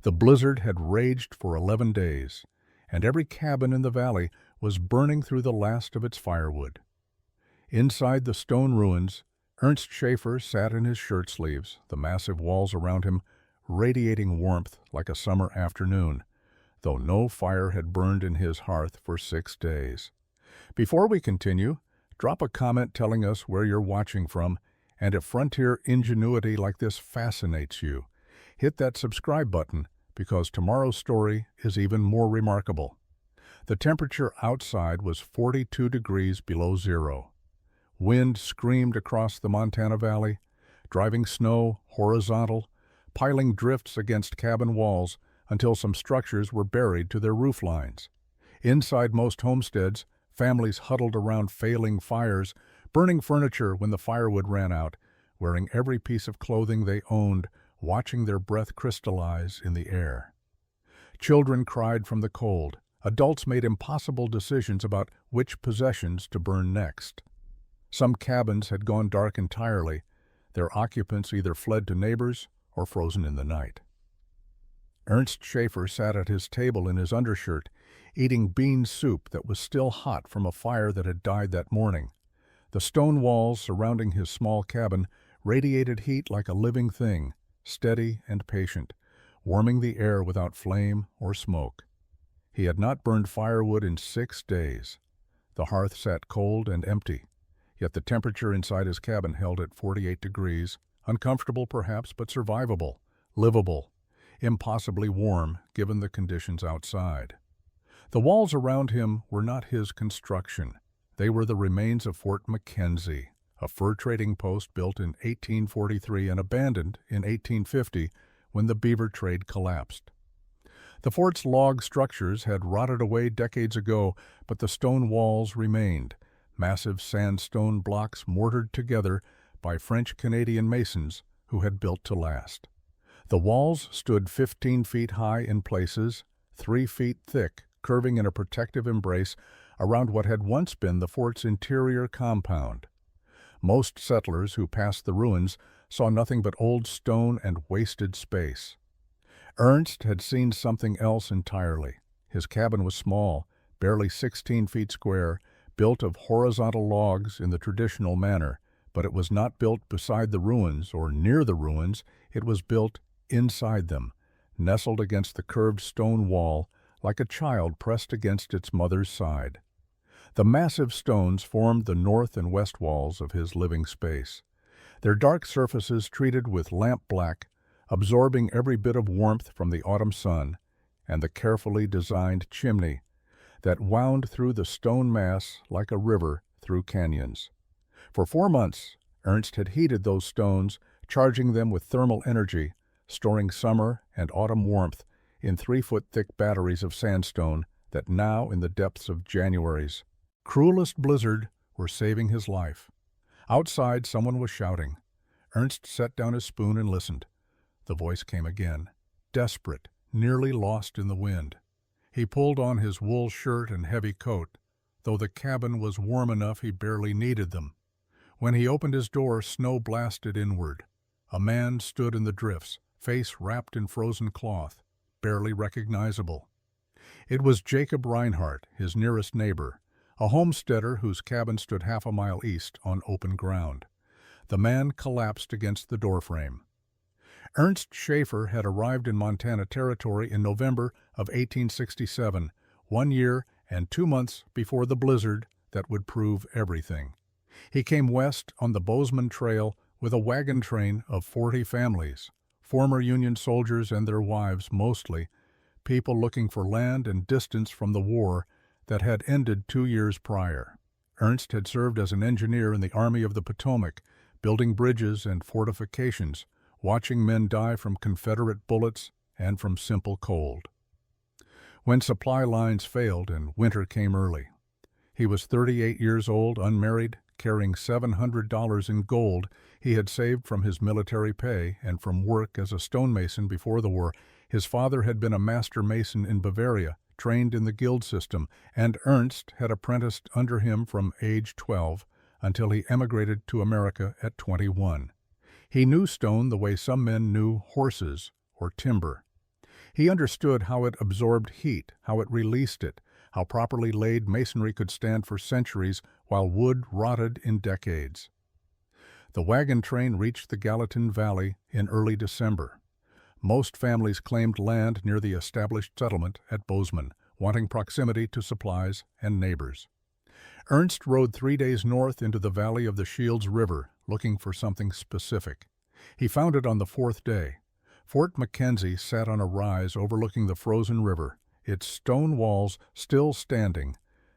The blizzard had raged for 11 days, and every cabin in the valley was burning through the last of its firewood. Inside the stone ruins, Ernst Schaeffer sat in his shirt sleeves, the massive walls around him radiating warmth like a summer afternoon, though no fire had burned in his hearth for 6 days. Before we continue, drop a comment telling us where you're watching from, and if frontier ingenuity like this fascinates you, hit that subscribe button because tomorrow's story is even more remarkable. The temperature outside was 42 degrees below zero. Wind screamed across the Montana Valley, driving snow horizontal, piling drifts against cabin walls until some structures were buried to their roof lines. Inside most homesteads, families huddled around failing fires, burning furniture when the firewood ran out, wearing every piece of clothing they owned, watching their breath crystallize in the air. Children cried from the cold. Adults made impossible decisions about which possessions to burn next. Some cabins had gone dark entirely, their occupants either fled to neighbors or frozen in the night. Ernst Schaeffer sat at his table in his undershirt, eating bean soup that was still hot from a fire that had died that morning. The stone walls surrounding his small cabin radiated heat like a living thing, steady and patient, warming the air without flame or smoke. He had not burned firewood in 6 days. The hearth sat cold and empty, yet the temperature inside his cabin held at 48 degrees, uncomfortable perhaps, but survivable, livable, impossibly warm given the conditions outside. The walls around him were not his construction. They were the remains of Fort Mackenzie, a fur trading post built in 1843 and abandoned in 1850 when the beaver trade collapsed. The fort's log structures had rotted away decades ago, but the stone walls remained, massive sandstone blocks mortared together by French-Canadian masons who had built to last. The walls stood 15 feet high in places, 3 feet thick, curving in a protective embrace around what had once been the fort's interior compound. Most settlers who passed the ruins saw nothing but old stone and wasted space. Ernst had seen something else entirely. His cabin was small, barely 16 feet square, built of horizontal logs in the traditional manner, but it was not built beside the ruins or near the ruins. It was built inside them, nestled against the curved stone wall like a child pressed against its mother's side. The massive stones formed the north and west walls of his living space, their dark surfaces treated with lamp black, absorbing every bit of warmth from the autumn sun, and the carefully designed chimney that wound through the stone mass like a river through canyons. For 4 months, Ernst had heated those stones, charging them with thermal energy, storing summer and autumn warmth in 3-foot-thick batteries of sandstone that now, in the depths of January's cruelest blizzard, were saving his life. Outside, someone was shouting. Ernst set down his spoon and listened. The voice came again, desperate, nearly lost in the wind. He pulled on his wool shirt and heavy coat, though the cabin was warm enough he barely needed them. When he opened his door, snow blasted inward. A man stood in the drifts, face wrapped in frozen cloth, barely recognizable. It was Jacob Reinhardt, his nearest neighbor, a homesteader whose cabin stood half a mile east on open ground. The man collapsed against the doorframe. Ernst Schaeffer had arrived in Montana Territory in November of 1867, 1 year and 2 months before the blizzard that would prove everything. He came west on the Bozeman Trail with a wagon train of 40 families, former Union soldiers and their wives mostly, people looking for land and distance from the war that had ended 2 years prior. Ernst had served as an engineer in the Army of the Potomac, building bridges and fortifications, watching men die from Confederate bullets and from simple cold. When supply lines failed and winter came early, he was 38 years old, unmarried, carrying $700 in gold he had saved from his military pay and from work as a stonemason before the war. His father had been a master mason in Bavaria, trained in the guild system, and Ernst had apprenticed under him from age 12 until he emigrated to America at 21. He knew stone the way some men knew horses or timber. He understood how it absorbed heat, how it released it, how properly laid masonry could stand for centuries while wood rotted in decades. The wagon train reached the Gallatin Valley in early December. Most families claimed land near the established settlement at Bozeman, wanting proximity to supplies and neighbors. Ernst rode 3 days north into the valley of the Shields River, looking for something specific. He found it on the 4th day. Fort Mackenzie sat on a rise overlooking the frozen river, its stone walls still standing,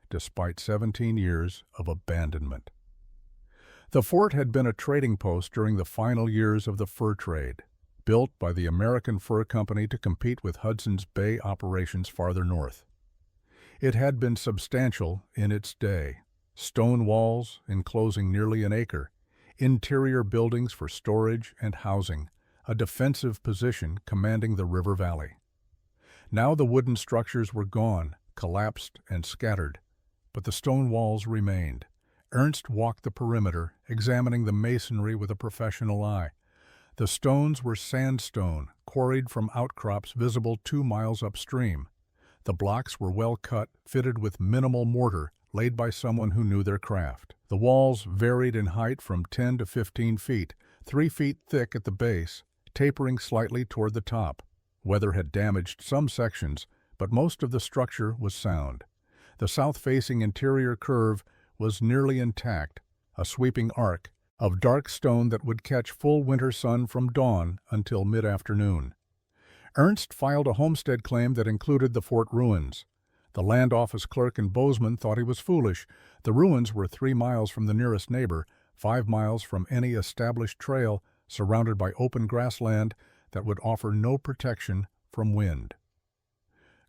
despite 17 years of abandonment. The fort had been a trading post during the final years of the fur trade, built by the American Fur Company to compete with Hudson's Bay operations farther north. It had been substantial in its day. Stone walls enclosing nearly an acre, interior buildings for storage and housing, a defensive position commanding the river valley. Now the wooden structures were gone, collapsed and scattered, but the stone walls remained. Ernst walked the perimeter, examining the masonry with a professional eye. The stones were sandstone, quarried from outcrops visible 2 miles upstream. The blocks were well cut, fitted with minimal mortar, laid by someone who knew their craft. The walls varied in height from 10 to 15 feet, 3 feet thick at the base, tapering slightly toward the top. Weather had damaged some sections, but most of the structure was sound. The south-facing interior curve was nearly intact, a sweeping arc of dark stone that would catch full winter sun from dawn until mid-afternoon. Ernst filed a homestead claim that included the fort ruins. The land office clerk in Bozeman thought he was foolish. The ruins were 3 miles from the nearest neighbor, 5 miles from any established trail, surrounded by open grassland that would offer no protection from wind.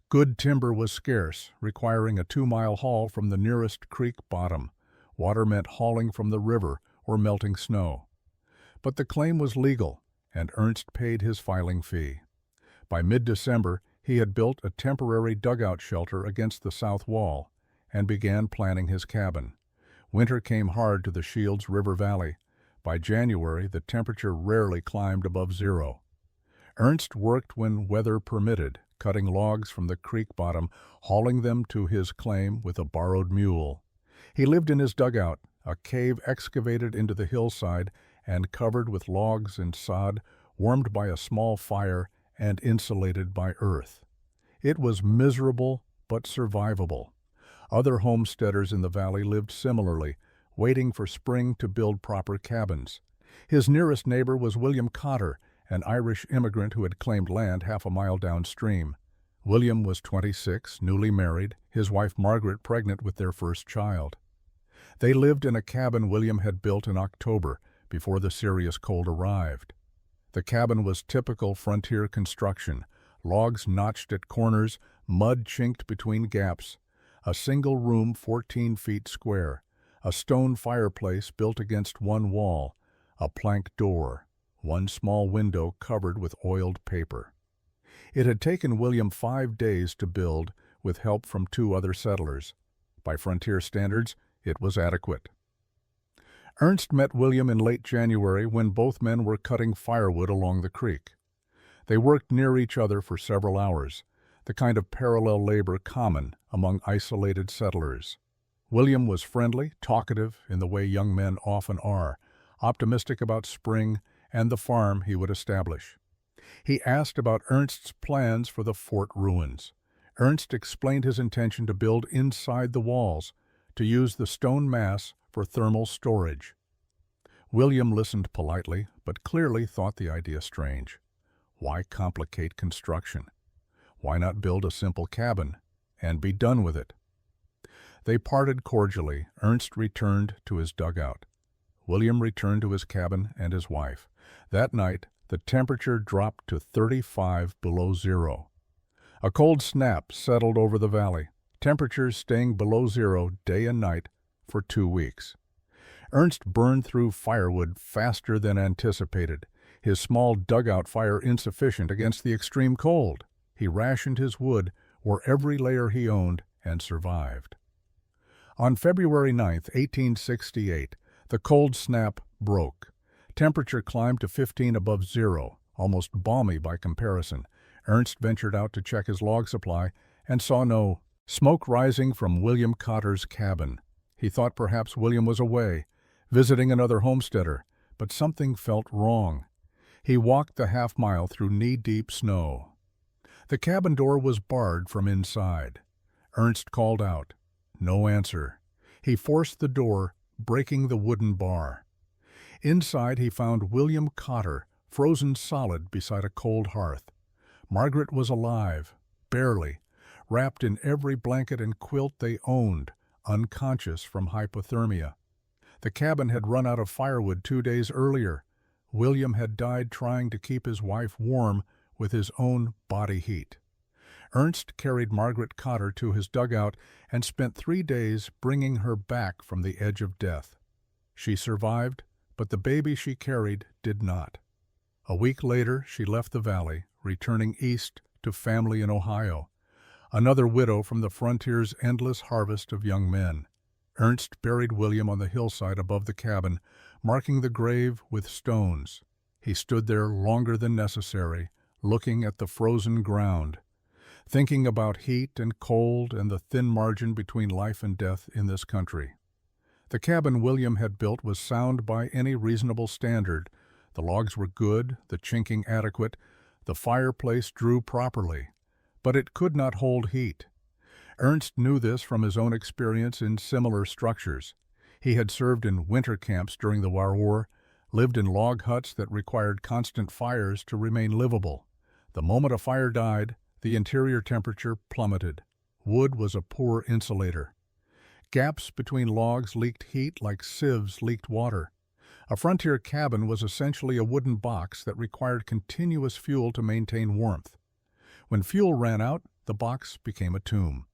Good timber was scarce, requiring a 2-mile haul from the nearest creek bottom. Water meant hauling from the river or melting snow. But the claim was legal, and Ernst paid his filing fee. By mid-December, he had built a temporary dugout shelter against the south wall and began planning his cabin. Winter came hard to the Shields River Valley. By January, the temperature rarely climbed above zero. Ernst worked when weather permitted, cutting logs from the creek bottom, hauling them to his claim with a borrowed mule. He lived in his dugout, a cave excavated into the hillside and covered with logs and sod, warmed by a small fire and insulated by earth. It was miserable but survivable. Other homesteaders in the valley lived similarly, waiting for spring to build proper cabins. His nearest neighbor was William Cotter, an Irish immigrant who had claimed land half a mile downstream. William was 26, newly married, his wife Margaret pregnant with their first child. They lived in a cabin William had built in October, before the serious cold arrived. The cabin was typical frontier construction, logs notched at corners, mud chinked between gaps, a single room 14 feet square, a stone fireplace built against one wall, a plank door, one small window covered with oiled paper. It had taken William 5 days to build, with help from 2 other settlers. By frontier standards, it was adequate. Ernst met William in late January when both men were cutting firewood along the creek. They worked near each other for several hours, the kind of parallel labor common among isolated settlers. William was friendly, talkative in the way young men often are, optimistic about spring and the farm he would establish. He asked about Ernst's plans for the fort ruins. Ernst explained his intention to build inside the walls, to use the stone mass for thermal storage. William listened politely, but clearly thought the idea strange. Why complicate construction? Why not build a simple cabin and be done with it? They parted cordially. Ernst returned to his dugout. William returned to his cabin and his wife. That night, the temperature dropped to 35 below zero. A cold snap settled over the valley, temperatures staying below zero day and night for 2 weeks. Ernst burned through firewood faster than anticipated, his small dugout fire insufficient against the extreme cold. He rationed his wood, wore every layer he owned, and survived. On February 9, 1868, the cold snap broke. Temperature climbed to 15 above zero, almost balmy by comparison. Ernst ventured out to check his log supply and saw no smoke rising from William Cotter's cabin. He thought perhaps William was away, visiting another homesteader, but something felt wrong. He walked the half-mile through knee-deep snow. The cabin door was barred from inside. Ernst called out. No answer. He forced the door, breaking the wooden bar. Inside he found William Cotter, frozen solid beside a cold hearth. Margaret was alive, barely, wrapped in every blanket and quilt they owned, unconscious from hypothermia. The cabin had run out of firewood 2 days earlier. William had died trying to keep his wife warm with his own body heat. Ernst carried Margaret Cotter to his dugout and spent 3 days bringing her back from the edge of death. She survived, but the baby she carried did not. A week later, she left the valley, returning east to family in Ohio, another widow from the frontier's endless harvest of young men. Ernst buried William on the hillside above the cabin, marking the grave with stones. He stood there longer than necessary, looking at the frozen ground, thinking about heat and cold and the thin margin between life and death in this country. The cabin William had built was sound by any reasonable standard. The logs were good, the chinking adequate, the fireplace drew properly, but it could not hold heat. Ernst knew this from his own experience in similar structures. He had served in winter camps during the War, lived in log huts that required constant fires to remain livable. The moment a fire died, the interior temperature plummeted. Wood was a poor insulator. Gaps between logs leaked heat like sieves leaked water. A frontier cabin was essentially a wooden box that required continuous fuel to maintain warmth. When fuel ran out, the box became a tomb.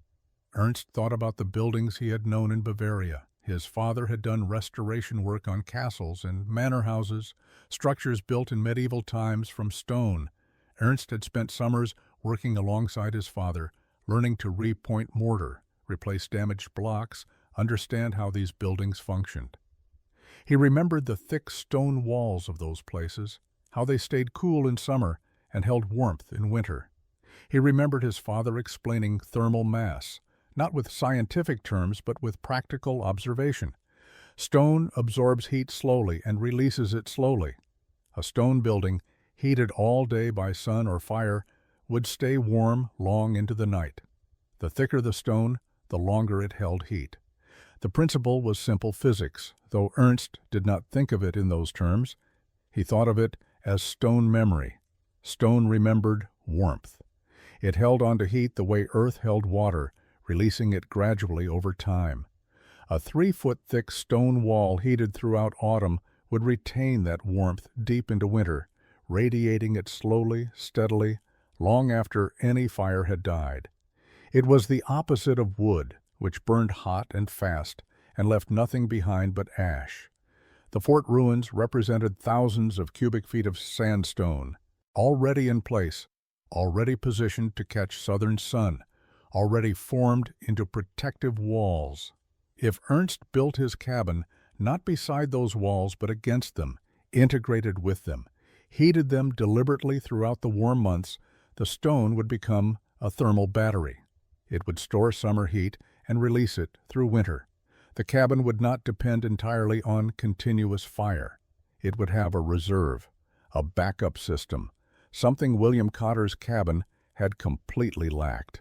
Ernst thought about the buildings he had known in Bavaria. His father had done restoration work on castles and manor houses, structures built in medieval times from stone. Ernst had spent summers working alongside his father, learning to repoint mortar, replace damaged blocks, understand how these buildings functioned. He remembered the thick stone walls of those places, how they stayed cool in summer and held warmth in winter. He remembered his father explaining thermal mass, not with scientific terms but with practical observation. Stone absorbs heat slowly and releases it slowly. A stone building, heated all day by sun or fire, would stay warm long into the night. The thicker the stone, the longer it held heat. The principle was simple physics, though Ernst did not think of it in those terms. He thought of it as stone memory. Stone remembered warmth. It held on to heat the way earth held water, releasing it gradually over time. A 3-foot thick stone wall heated throughout autumn would retain that warmth deep into winter, radiating it slowly, steadily, long after any fire had died. It was the opposite of wood, which burned hot and fast and left nothing behind but ash. The fort ruins represented thousands of cubic feet of sandstone, already in place, already positioned to catch southern sun, already formed into protective walls. If Ernst built his cabin not beside those walls but against them, integrated with them, heated them deliberately throughout the warm months, the stone would become a thermal battery. It would store summer heat and release it through winter. The cabin would not depend entirely on continuous fire. It would have a reserve, a backup system, something William Cotter's cabin had completely lacked.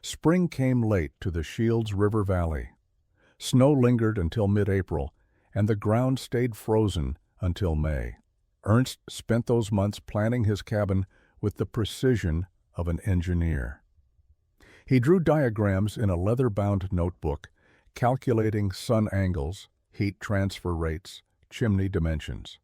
Spring came late to the Shields River Valley. Snow lingered until mid-April, and the ground stayed frozen until May. Ernst spent those months planning his cabin with the precision of an engineer. He drew diagrams in a leather-bound notebook, calculating sun angles, heat transfer rates, chimney dimensions.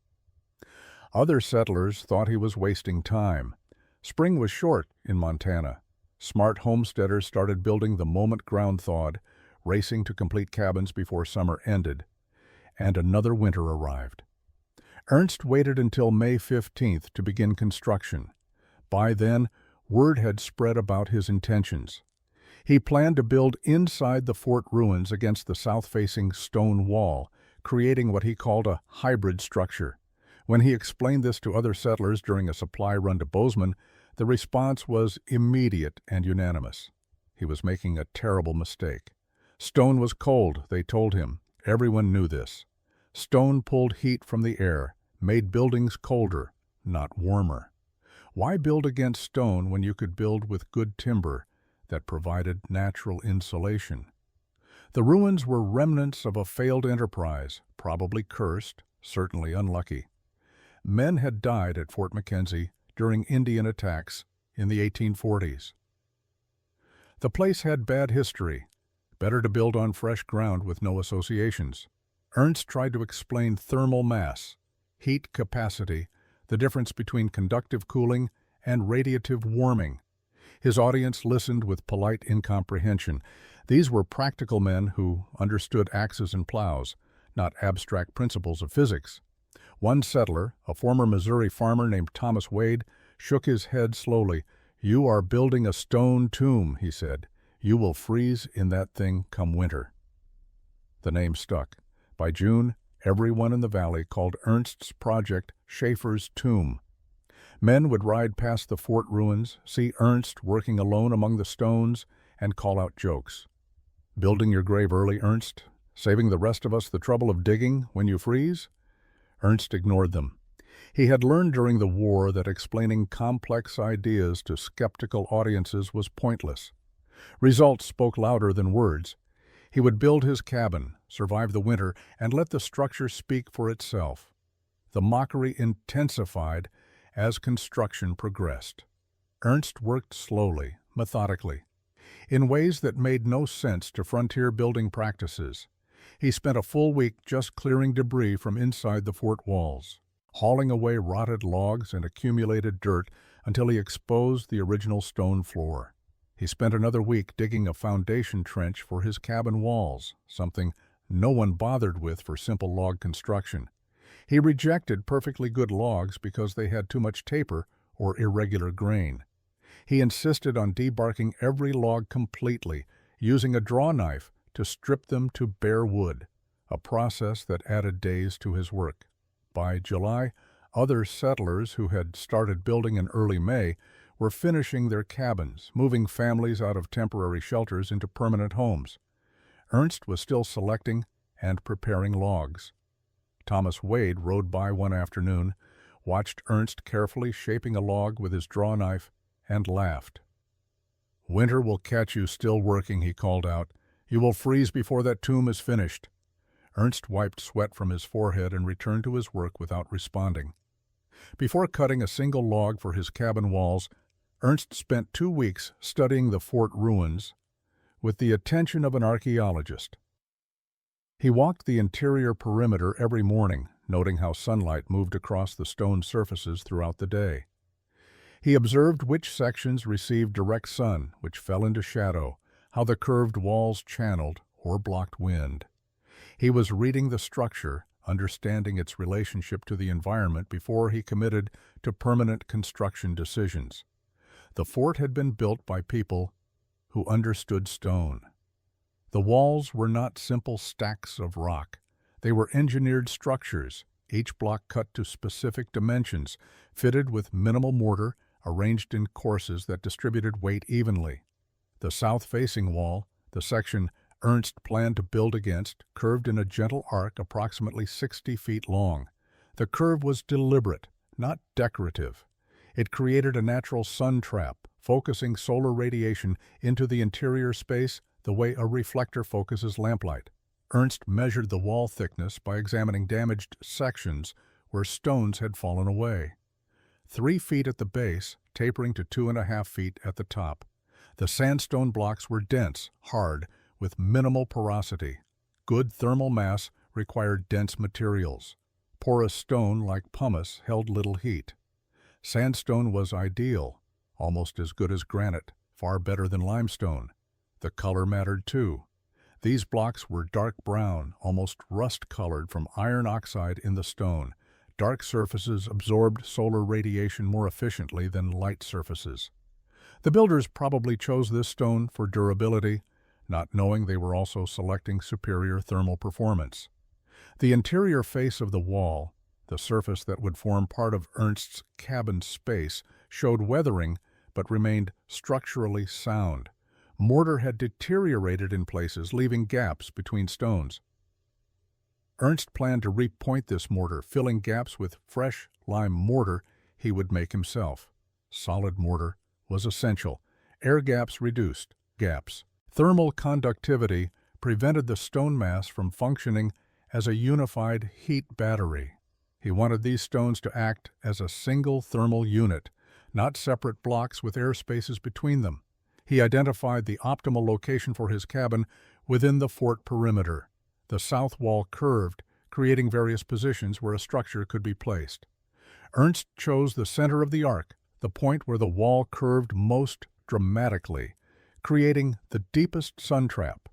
Other settlers thought he was wasting time. Spring was short in Montana. Smart homesteaders started building the moment ground thawed, racing to complete cabins before summer ended, and another winter arrived. Ernst waited until May 15th to begin construction. By then, word had spread about his intentions. He planned to build inside the fort ruins against the south-facing stone wall, creating what he called a hybrid structure. When he explained this to other settlers during a supply run to Bozeman, The response was immediate and unanimous. He was making a terrible mistake. Stone was cold, they told him. Everyone knew this. Stone pulled heat from the air, made buildings colder, not warmer. Why build against stone when you could build with good timber that provided natural insulation? The ruins were remnants of a failed enterprise, probably cursed, certainly unlucky. Men had died at Fort McKenzie during Indian attacks in the 1840s. The place had bad history. Better to build on fresh ground with no associations. Ernst tried to explain thermal mass, heat capacity, the difference between conductive cooling and radiative warming. His audience listened with polite incomprehension. These were practical men who understood axes and plows, not abstract principles of physics. One settler, a former Missouri farmer named Thomas Wade, shook his head slowly. "You are building a stone tomb," he said. "You will freeze in that thing come winter." The name stuck. By June, everyone in the valley called Ernst's project Schaeffer's Tomb. Men would ride past the fort ruins, see Ernst working alone among the stones, and call out jokes. "Building your grave early, Ernst? Saving the rest of us the trouble of digging when you freeze?" Ernst ignored them. He had learned during the war that explaining complex ideas to skeptical audiences was pointless. Results spoke louder than words. He would build his cabin, survive the winter, and let the structure speak for itself. The mockery intensified as construction progressed. Ernst worked slowly, methodically, in ways that made no sense to frontier building practices. He spent a full week just clearing debris from inside the fort walls, hauling away rotted logs and accumulated dirt until he exposed the original stone floor. He spent another week digging a foundation trench for his cabin walls, something no one bothered with for simple log construction. He rejected perfectly good logs because they had too much taper or irregular grain. He insisted on debarking every log completely, using a draw knife to strip them to bare wood, a process that added days to his work. By July, other settlers who had started building in early May were finishing their cabins, moving families out of temporary shelters into permanent homes. Ernst was still selecting and preparing logs. Thomas Wade rode by one afternoon, watched Ernst carefully shaping a log with his draw knife, and laughed. "Winter will catch you still working," he called out. "You will freeze before that tomb is finished." Ernst wiped sweat from his forehead and returned to his work without responding. Before cutting a single log for his cabin walls, Ernst spent 2 weeks studying the fort ruins with the attention of an archaeologist. He walked the interior perimeter every morning, noting how sunlight moved across the stone surfaces throughout the day. He observed which sections received direct sun, which fell into shadow, how the curved walls channeled or blocked wind. He was reading the structure, understanding its relationship to the environment before he committed to permanent construction decisions. The fort had been built by people who understood stone. The walls were not simple stacks of rock. They were engineered structures, each block cut to specific dimensions, fitted with minimal mortar, arranged in courses that distributed weight evenly. The south-facing wall, the section Ernst planned to build against, curved in a gentle arc approximately 60 feet long. The curve was deliberate, not decorative. It created a natural sun trap, focusing solar radiation into the interior space the way a reflector focuses lamplight. Ernst measured the wall thickness by examining damaged sections where stones had fallen away. 3 feet at the base, tapering to 2.5 feet at the top. The sandstone blocks were dense, hard, with minimal porosity. Good thermal mass required dense materials. Porous stone, like pumice, held little heat. Sandstone was ideal, almost as good as granite, far better than limestone. The color mattered too. These blocks were dark brown, almost rust-colored from iron oxide in the stone. Dark surfaces absorbed solar radiation more efficiently than light surfaces. The builders probably chose this stone for durability, not knowing they were also selecting superior thermal performance. The interior face of the wall, the surface that would form part of Ernst's cabin space, showed weathering but remained structurally sound. Mortar had deteriorated in places, leaving gaps between stones. Ernst planned to repoint this mortar, filling gaps with fresh lime mortar he would make himself. Solid mortar was essential. Air gaps reduced gaps. Thermal conductivity prevented the stone mass from functioning as a unified heat battery. He wanted these stones to act as a single thermal unit, not separate blocks with air spaces between them. He identified the optimal location for his cabin within the fort perimeter. The south wall curved, creating various positions where a structure could be placed. Ernst chose the center of the arc, the point where the wall curved most dramatically, creating the deepest sun trap.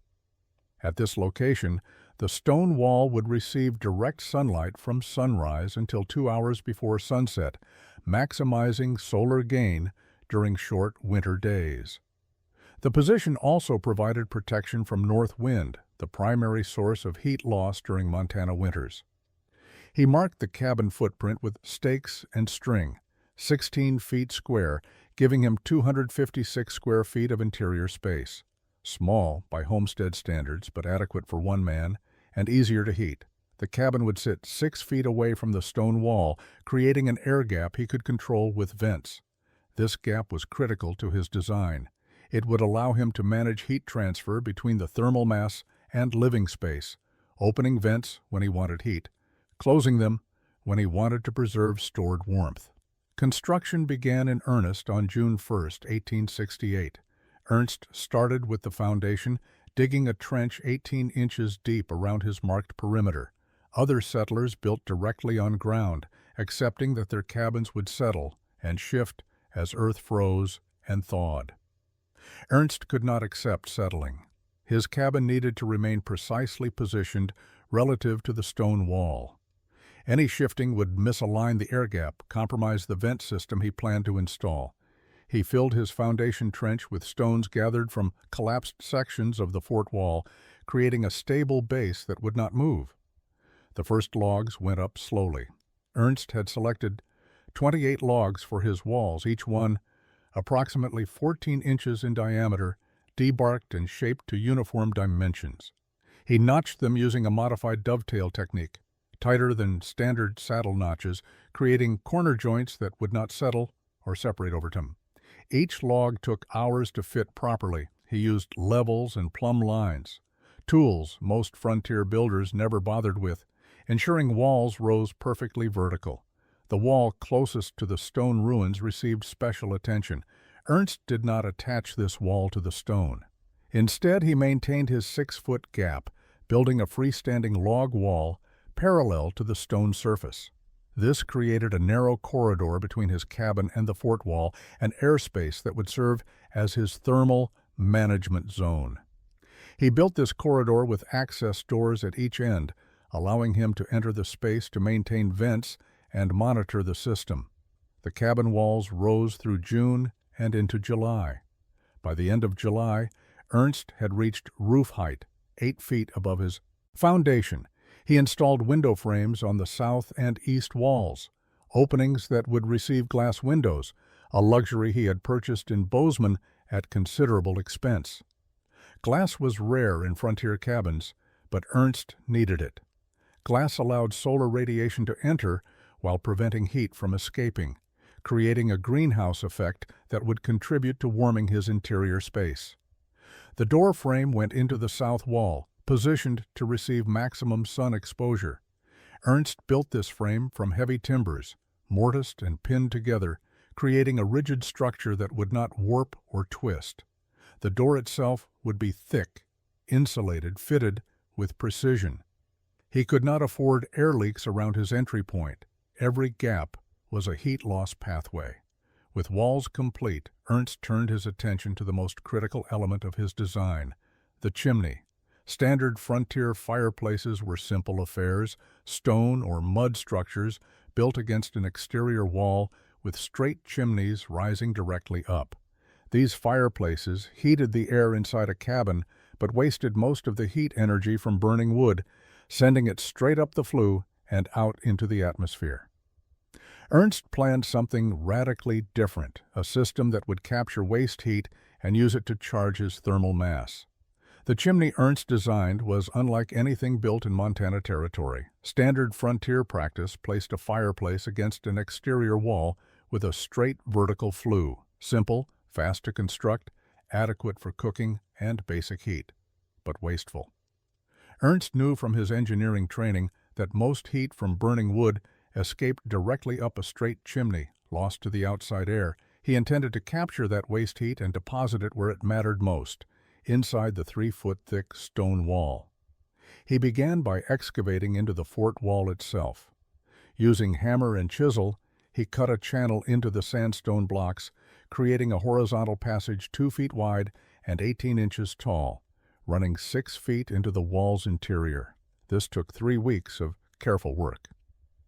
At this location, the stone wall would receive direct sunlight from sunrise until 2 hours before sunset, maximizing solar gain during short winter days. The position also provided protection from north wind, the primary source of heat loss during Montana winters. He marked the cabin footprint with stakes and string, 16 feet square, giving him 256 square feet of interior space. Small by homestead standards, but adequate for one man, and easier to heat. The cabin would sit 6 feet away from the stone wall, creating an air gap he could control with vents. This gap was critical to his design. It would allow him to manage heat transfer between the thermal mass and living space, opening vents when he wanted heat, closing them when he wanted to preserve stored warmth. Construction began in earnest on June 1, 1868. Ernst started with the foundation, digging a trench 18 inches deep around his marked perimeter. Other settlers built directly on ground, accepting that their cabins would settle and shift as earth froze and thawed. Ernst could not accept settling. His cabin needed to remain precisely positioned relative to the stone wall. Any shifting would misalign the air gap, compromise the vent system he planned to install. He filled his foundation trench with stones gathered from collapsed sections of the fort wall, creating a stable base that would not move. The first logs went up slowly. Ernst had selected 28 logs for his walls, each one approximately 14 inches in diameter, debarked and shaped to uniform dimensions. He notched them using a modified dovetail technique, tighter than standard saddle notches, creating corner joints that would not settle or separate over time. Each log took hours to fit properly. He used levels and plumb lines, tools most frontier builders never bothered with, ensuring walls rose perfectly vertical. The wall closest to the stone ruins received special attention. Ernst did not attach this wall to the stone. Instead, he maintained his 6-foot gap, building a freestanding log wall parallel to the stone surface. This created a narrow corridor between his cabin and the fort wall, an airspace that would serve as his thermal management zone. He built this corridor with access doors at each end, allowing him to enter the space to maintain vents and monitor the system. The cabin walls rose through June and into July. By the end of July, Ernst had reached roof height, 8 feet above his foundation. He installed window frames on the south and east walls, openings that would receive glass windows, a luxury he had purchased in Bozeman at considerable expense. Glass was rare in frontier cabins, but Ernst needed it. Glass allowed solar radiation to enter while preventing heat from escaping, creating a greenhouse effect that would contribute to warming his interior space. The door frame went into the south wall, positioned to receive maximum sun exposure. Ernst built this frame from heavy timbers, mortised and pinned together, creating a rigid structure that would not warp or twist. The door itself would be thick, insulated, fitted with precision. He could not afford air leaks around his entry point. Every gap was a heat loss pathway. With walls complete, Ernst turned his attention to the most critical element of his design, the chimney. Standard frontier fireplaces were simple affairs, stone or mud structures built against an exterior wall with straight chimneys rising directly up. These fireplaces heated the air inside a cabin, but wasted most of the heat energy from burning wood, sending it straight up the flue and out into the atmosphere. Ernst planned something radically different, a system that would capture waste heat and use it to charge his thermal mass. The chimney Ernst designed was unlike anything built in Montana Territory. Standard frontier practice placed a fireplace against an exterior wall with a straight vertical flue, simple, fast to construct, adequate for cooking and basic heat, but wasteful. Ernst knew from his engineering training that most heat from burning wood escaped directly up a straight chimney, lost to the outside air. He intended to capture that waste heat and deposit it where it mattered most, inside the 3-foot-thick stone wall. He began by excavating into the fort wall itself. Using hammer and chisel, he cut a channel into the sandstone blocks, creating a horizontal passage 2 feet wide and 18 inches tall, running 6 feet into the wall's interior. This took 3 weeks of careful work.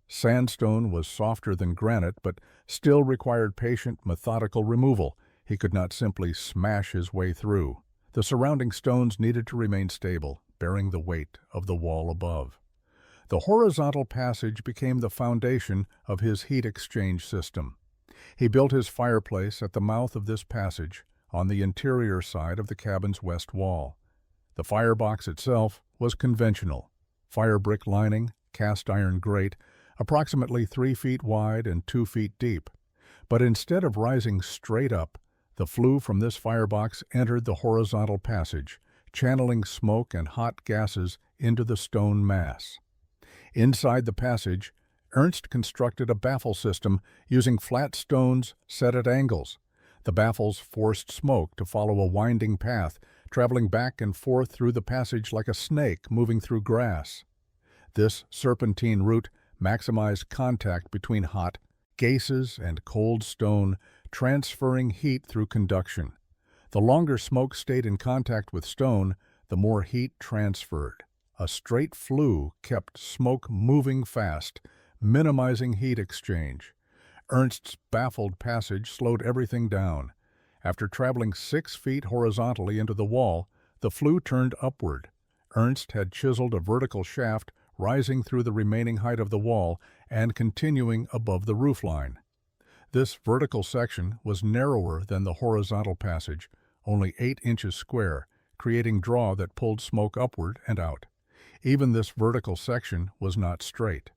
Sandstone was softer than granite, but still required patient, methodical removal. He could not simply smash his way through. The surrounding stones needed to remain stable, bearing the weight of the wall above. The horizontal passage became the foundation of his heat exchange system. He built his fireplace at the mouth of this passage, on the interior side of the cabin's west wall. The firebox itself was conventional: fire brick lining, cast iron grate, approximately 3 feet wide and 2 feet deep. But instead of rising straight up, the flue from this firebox entered the horizontal passage, channeling smoke and hot gases into the stone mass. Inside the passage, Ernst constructed a baffle system using flat stones set at angles. The baffles forced smoke to follow a winding path, traveling back and forth through the passage like a snake moving through grass. This serpentine route maximized contact between hot gases and cold stone, transferring heat through conduction. The longer smoke stayed in contact with stone, the more heat transferred. A straight flue kept smoke moving fast, minimizing heat exchange. Ernst's baffled passage slowed everything down. After traveling 6 feet horizontally into the wall, the flue turned upward. Ernst had chiseled a vertical shaft rising through the remaining height of the wall and continuing above the roofline. This vertical section was narrower than the horizontal passage, only 8 inches square, creating draw that pulled smoke upward and out. Even this vertical section was not straight.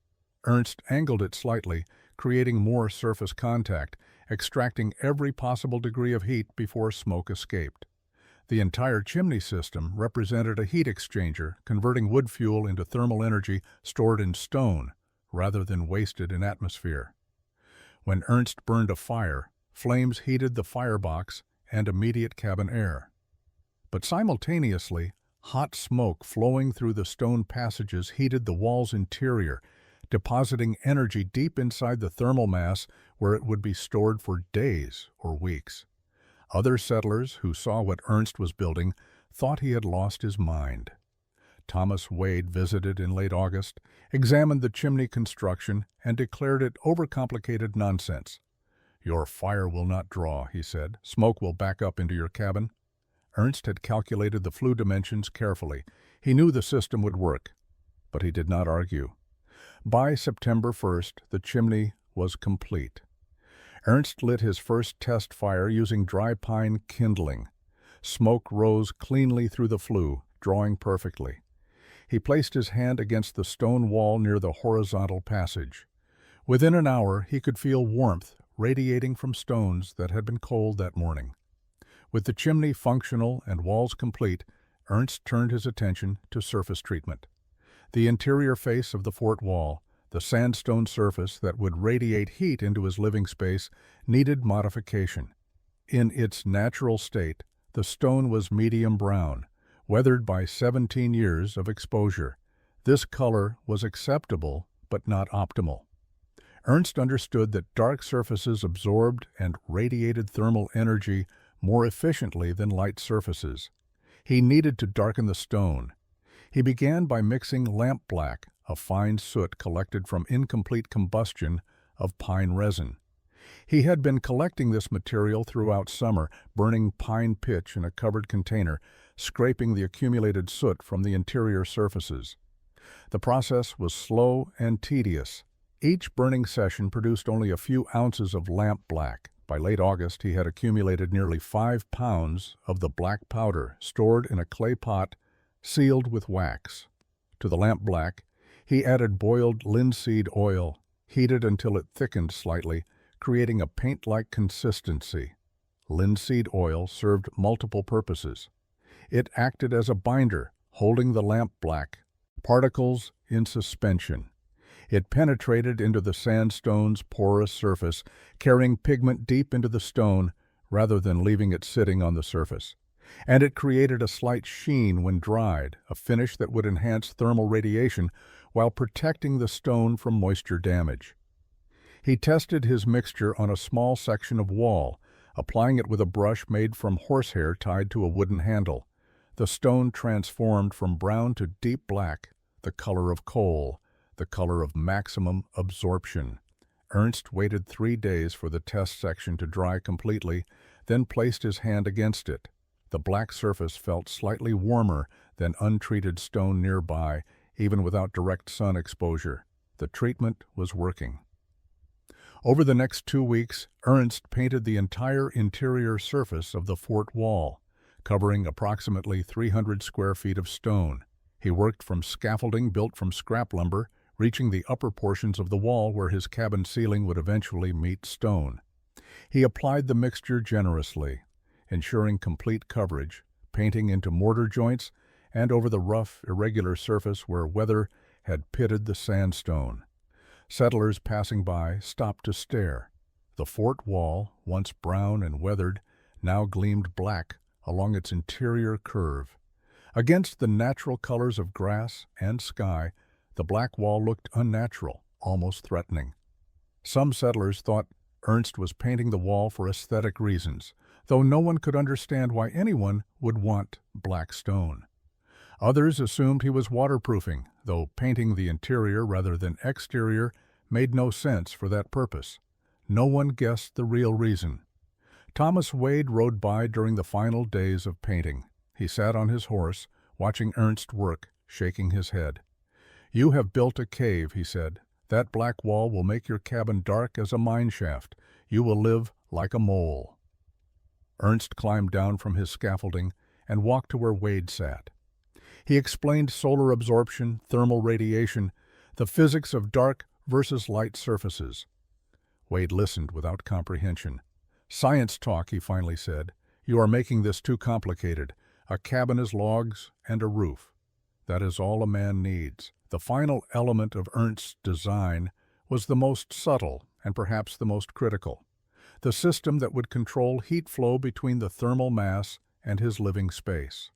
Ernst angled it slightly, creating more surface contact, extracting every possible degree of heat before smoke escaped. The entire chimney system represented a heat exchanger, converting wood fuel into thermal energy stored in stone rather than wasted in atmosphere. When Ernst burned a fire, flames heated the firebox and immediate cabin air. But simultaneously, hot smoke flowing through the stone passages heated the wall's interior, depositing energy deep inside the thermal mass where it would be stored for days or weeks. Other settlers who saw what Ernst was building thought he had lost his mind. Thomas Wade visited in late August, examined the chimney construction, and declared it overcomplicated nonsense. "Your fire will not draw," he said. "Smoke will back up into your cabin." Ernst had calculated the flue dimensions carefully. He knew the system would work, but he did not argue. By September 1st, the chimney was complete. Ernst lit his first test fire using dry pine kindling. Smoke rose cleanly through the flue, drawing perfectly. He placed his hand against the stone wall near the horizontal passage. Within an hour, he could feel warmth radiating from stones that had been cold that morning. With the chimney functional and walls complete, Ernst turned his attention to surface treatment. The interior face of the fort wall, the sandstone surface that would radiate heat into his living space, needed modification. In its natural state, the stone was medium brown, weathered by 17 years of exposure. This color was acceptable, but not optimal. Ernst understood that dark surfaces absorbed and radiated thermal energy more efficiently than light surfaces. He needed to darken the stone. He began by mixing lamp black, a fine soot collected from incomplete combustion of pine resin. He had been collecting this material throughout summer, burning pine pitch in a covered container, scraping the accumulated soot from the interior surfaces. The process was slow and tedious. Each burning session produced only a few ounces of lamp black. By late August, he had accumulated nearly 5 pounds of the black powder stored in a clay pot sealed with wax. To the lamp black, he added boiled linseed oil, heated until it thickened slightly, creating a paint-like consistency. Linseed oil served multiple purposes. It acted as a binder, holding the lamp black particles in suspension. It penetrated into the sandstone's porous surface, carrying pigment deep into the stone rather than leaving it sitting on the surface. And it created a slight sheen when dried, a finish that would enhance thermal radiation while protecting the stone from moisture damage. He tested his mixture on a small section of wall, applying it with a brush made from horsehair tied to a wooden handle. The stone transformed from brown to deep black, the color of coal, the color of maximum absorption. Ernst waited 3 days for the test section to dry completely, then placed his hand against it. The black surface felt slightly warmer than untreated stone nearby, even without direct sun exposure. The treatment was working. Over the next 2 weeks, Ernst painted the entire interior surface of the fort wall, covering approximately 300 square feet of stone. He worked from scaffolding built from scrap lumber, reaching the upper portions of the wall where his cabin ceiling would eventually meet stone. He applied the mixture generously, ensuring complete coverage, painting into mortar joints and over the rough, irregular surface where weather had pitted the sandstone. Settlers passing by stopped to stare. The fort wall, once brown and weathered, now gleamed black along its interior curve. Against the natural colors of grass and sky, the black wall looked unnatural, almost threatening. Some settlers thought Ernst was painting the wall for aesthetic reasons, though no one could understand why anyone would want black stone. Others assumed he was waterproofing, though painting the interior rather than exterior made no sense for that purpose. No one guessed the real reason. Thomas Wade rode by during the final days of painting. He sat on his horse, watching Ernst work, shaking his head. "You have built a cave," he said. "That black wall will make your cabin dark as a mine shaft. You will live like a mole." Ernst climbed down from his scaffolding and walked to where Wade sat. He explained solar absorption, thermal radiation, the physics of dark versus light surfaces. Wade listened without comprehension. "Science talk," he finally said. "You are making this too complicated. A cabin is logs and a roof. That is all a man needs." The final element of Ernst's design was the most subtle and perhaps the most critical. The system that would control heat flow between the thermal mass and his living space.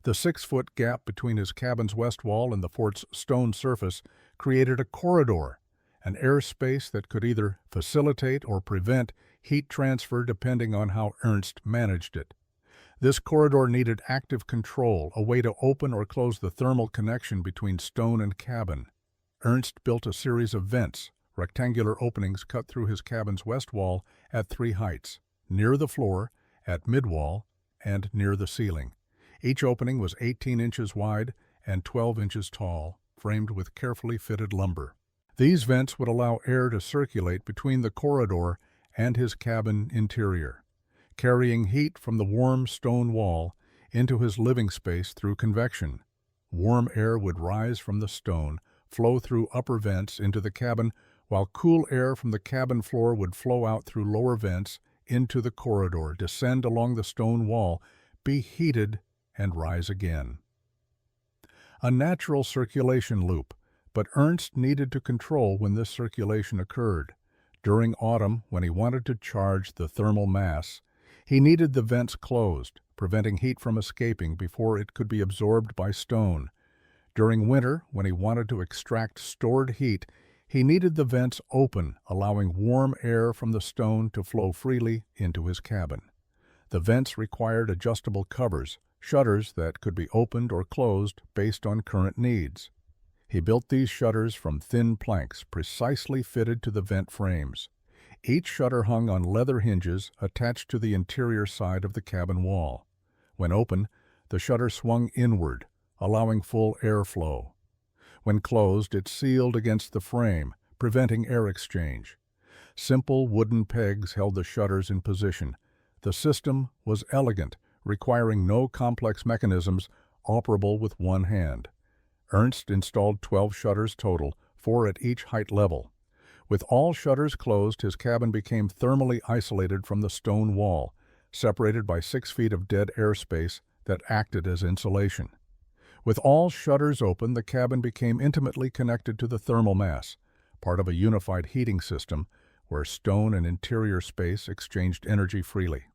The 6-foot gap between his cabin's west wall and the fort's stone surface created a corridor, an airspace that could either facilitate or prevent heat transfer depending on how Ernst managed it. This corridor needed active control, a way to open or close the thermal connection between stone and cabin. Ernst built a series of vents, rectangular openings cut through his cabin's west wall at 3 heights, near the floor, at mid-wall, and near the ceiling. Each opening was 18 inches wide and 12 inches tall, framed with carefully fitted lumber. These vents would allow air to circulate between the corridor and his cabin interior, carrying heat from the warm stone wall into his living space through convection. Warm air would rise from the stone, flow through upper vents into the cabin, while cool air from the cabin floor would flow out through lower vents into the corridor, descend along the stone wall, be heated, and rise again. A natural circulation loop, but Ernst needed to control when this circulation occurred. During autumn, when he wanted to charge the thermal mass, he needed the vents closed, preventing heat from escaping before it could be absorbed by stone. During winter, when he wanted to extract stored heat, he needed the vents open, allowing warm air from the stone to flow freely into his cabin. The vents required adjustable covers, shutters that could be opened or closed based on current needs. He built these shutters from thin planks precisely fitted to the vent frames. Each shutter hung on leather hinges attached to the interior side of the cabin wall. When open, the shutter swung inward, allowing full airflow. When closed, it sealed against the frame, preventing air exchange. Simple wooden pegs held the shutters in position. The system was elegant, requiring no complex mechanisms, operable with one hand. Ernst installed 12 shutters total, 4 at each height level. With all shutters closed, his cabin became thermally isolated from the stone wall, separated by 6 feet of dead airspace that acted as insulation. With all shutters open, the cabin became intimately connected to the thermal mass, part of a unified heating system where stone and interior space exchanged energy freely.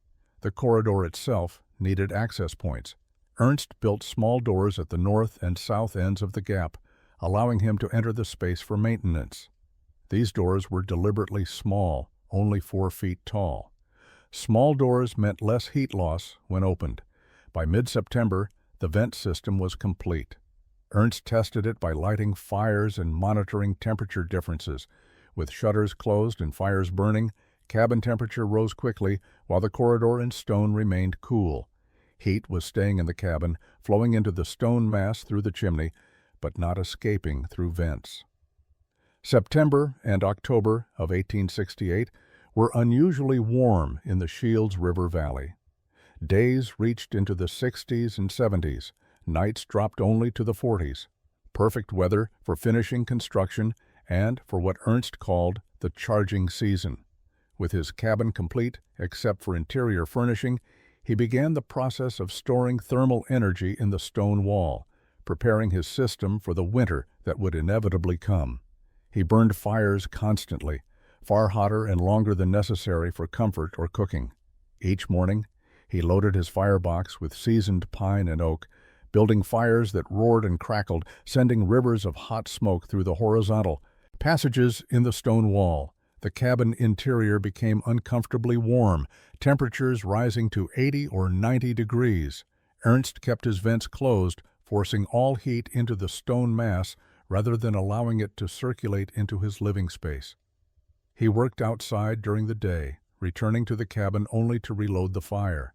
The corridor itself needed access points. Ernst built small doors at the north and south ends of the gap, allowing him to enter the space for maintenance. These doors were deliberately small, only 4 feet tall. Small doors meant less heat loss when opened. By mid-September, the vent system was complete. Ernst tested it by lighting fires and monitoring temperature differences. With shutters closed and fires burning, cabin temperature rose quickly while the corridor and stone remained cool. Heat was staying in the cabin, flowing into the stone mass through the chimney, but not escaping through vents. September and October of 1868 were unusually warm in the Shields River Valley. Days reached into the 60s and 70s. Nights dropped only to the 40s. Perfect weather for finishing construction and for what Ernst called the charging season. With his cabin complete, except for interior furnishing, he began the process of storing thermal energy in the stone wall, preparing his system for the winter that would inevitably come. He burned fires constantly, far hotter and longer than necessary for comfort or cooking. Each morning, he loaded his firebox with seasoned pine and oak, building fires that roared and crackled, sending rivers of hot smoke through the horizontal passages in the stone wall. The cabin interior became uncomfortably warm, temperatures rising to 80 or 90 degrees. Ernst kept his vents closed, forcing all heat into the stone mass rather than allowing it to circulate into his living space. He worked outside during the day, returning to the cabin only to reload the fire.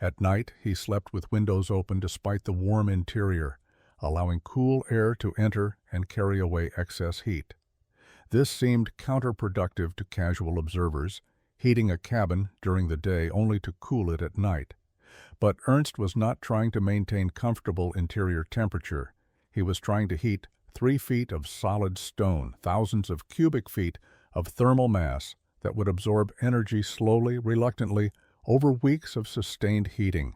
At night, he slept with windows open despite the warm interior, allowing cool air to enter and carry away excess heat. This seemed counterproductive to casual observers, heating a cabin during the day only to cool it at night. But Ernst was not trying to maintain comfortable interior temperature. He was trying to heat 3 feet of solid stone, thousands of cubic feet of thermal mass that would absorb energy slowly, reluctantly, over weeks of sustained heating.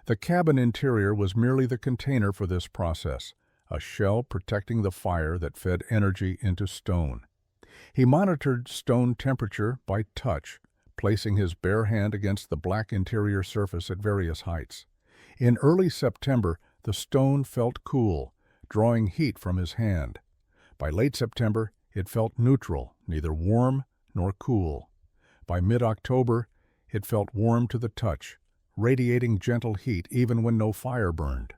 The cabin interior was merely the container for this process, a shell protecting the fire that fed energy into stone. He monitored stone temperature by touch, placing his bare hand against the black interior surface at various heights. In early September, the stone felt cool, drawing heat from his hand. By late September, it felt neutral, neither warm nor cool. By mid-October, it felt warm to the touch, radiating gentle heat even when no fire burned.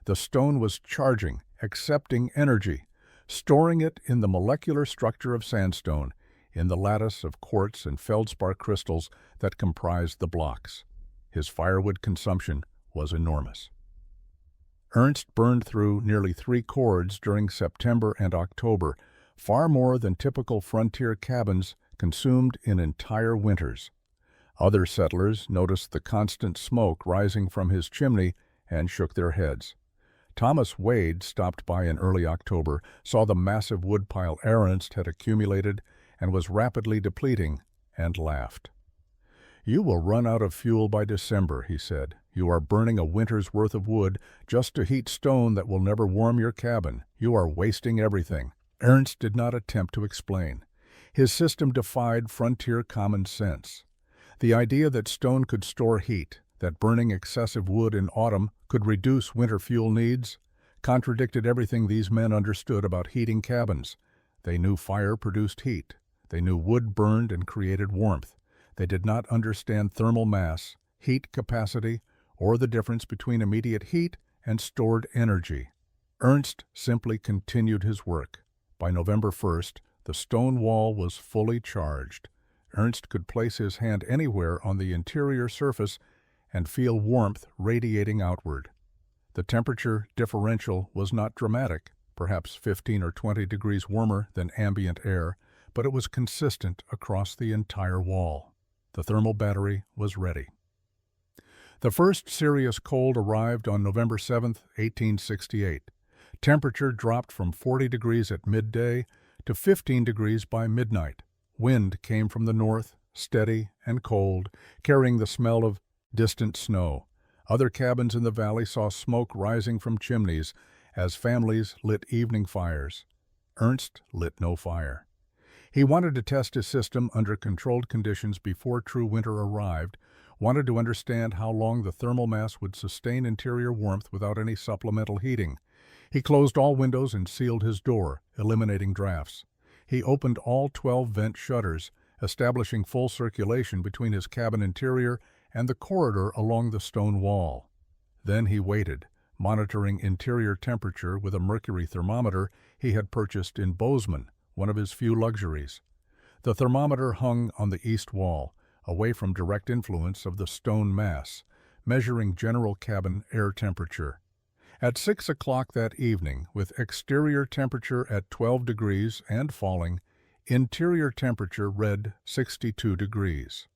The stone was charging, accepting energy, storing it in the molecular structure of sandstone, in the lattice of quartz and feldspar crystals that comprised the blocks. His firewood consumption was enormous. Ernst burned through nearly 3 cords during September and October, far more than typical frontier cabins consumed in entire winters. Other settlers noticed the constant smoke rising from his chimney and shook their heads. Thomas Wade stopped by in early October, saw the massive woodpile Ernst had accumulated and was rapidly depleting, and laughed. "You will run out of fuel by December," he said. "You are burning a winter's worth of wood just to heat stone that will never warm your cabin. You are wasting everything." Ernst did not attempt to explain. His system defied frontier common sense. The idea that stone could store heat, that burning excessive wood in autumn could reduce winter fuel needs, contradicted everything these men understood about heating cabins. They knew fire produced heat. They knew wood burned and created warmth. They did not understand thermal mass, heat capacity, or the difference between immediate heat and stored energy. Ernst simply continued his work. By November 1st, the stone wall was fully charged. Ernst could place his hand anywhere on the interior surface and feel warmth radiating outward. The temperature differential was not dramatic, perhaps 15 or 20 degrees warmer than ambient air, but it was consistent across the entire wall. The thermal battery was ready. The first serious cold arrived on November 7, 1868. Temperature dropped from 40 degrees at midday to 15 degrees by midnight. Wind came from the north, steady and cold, carrying the smell of distant snow. Other cabins in the valley saw smoke rising from chimneys as families lit evening fires. Ernst lit no fire. He wanted to test his system under controlled conditions before true winter arrived, wanted to understand how long the thermal mass would sustain interior warmth without any supplemental heating. He closed all windows and sealed his door, eliminating drafts. He opened all 12 vent shutters, establishing full circulation between his cabin interior and the corridor along the stone wall. Then he waited, monitoring interior temperature with a mercury thermometer he had purchased in Bozeman, one of his few luxuries. The thermometer hung on the east wall, away from direct influence of the stone mass, measuring general cabin air temperature. At 6 o'clock that evening, with exterior temperature at 12 degrees and falling, interior temperature read 62 degrees.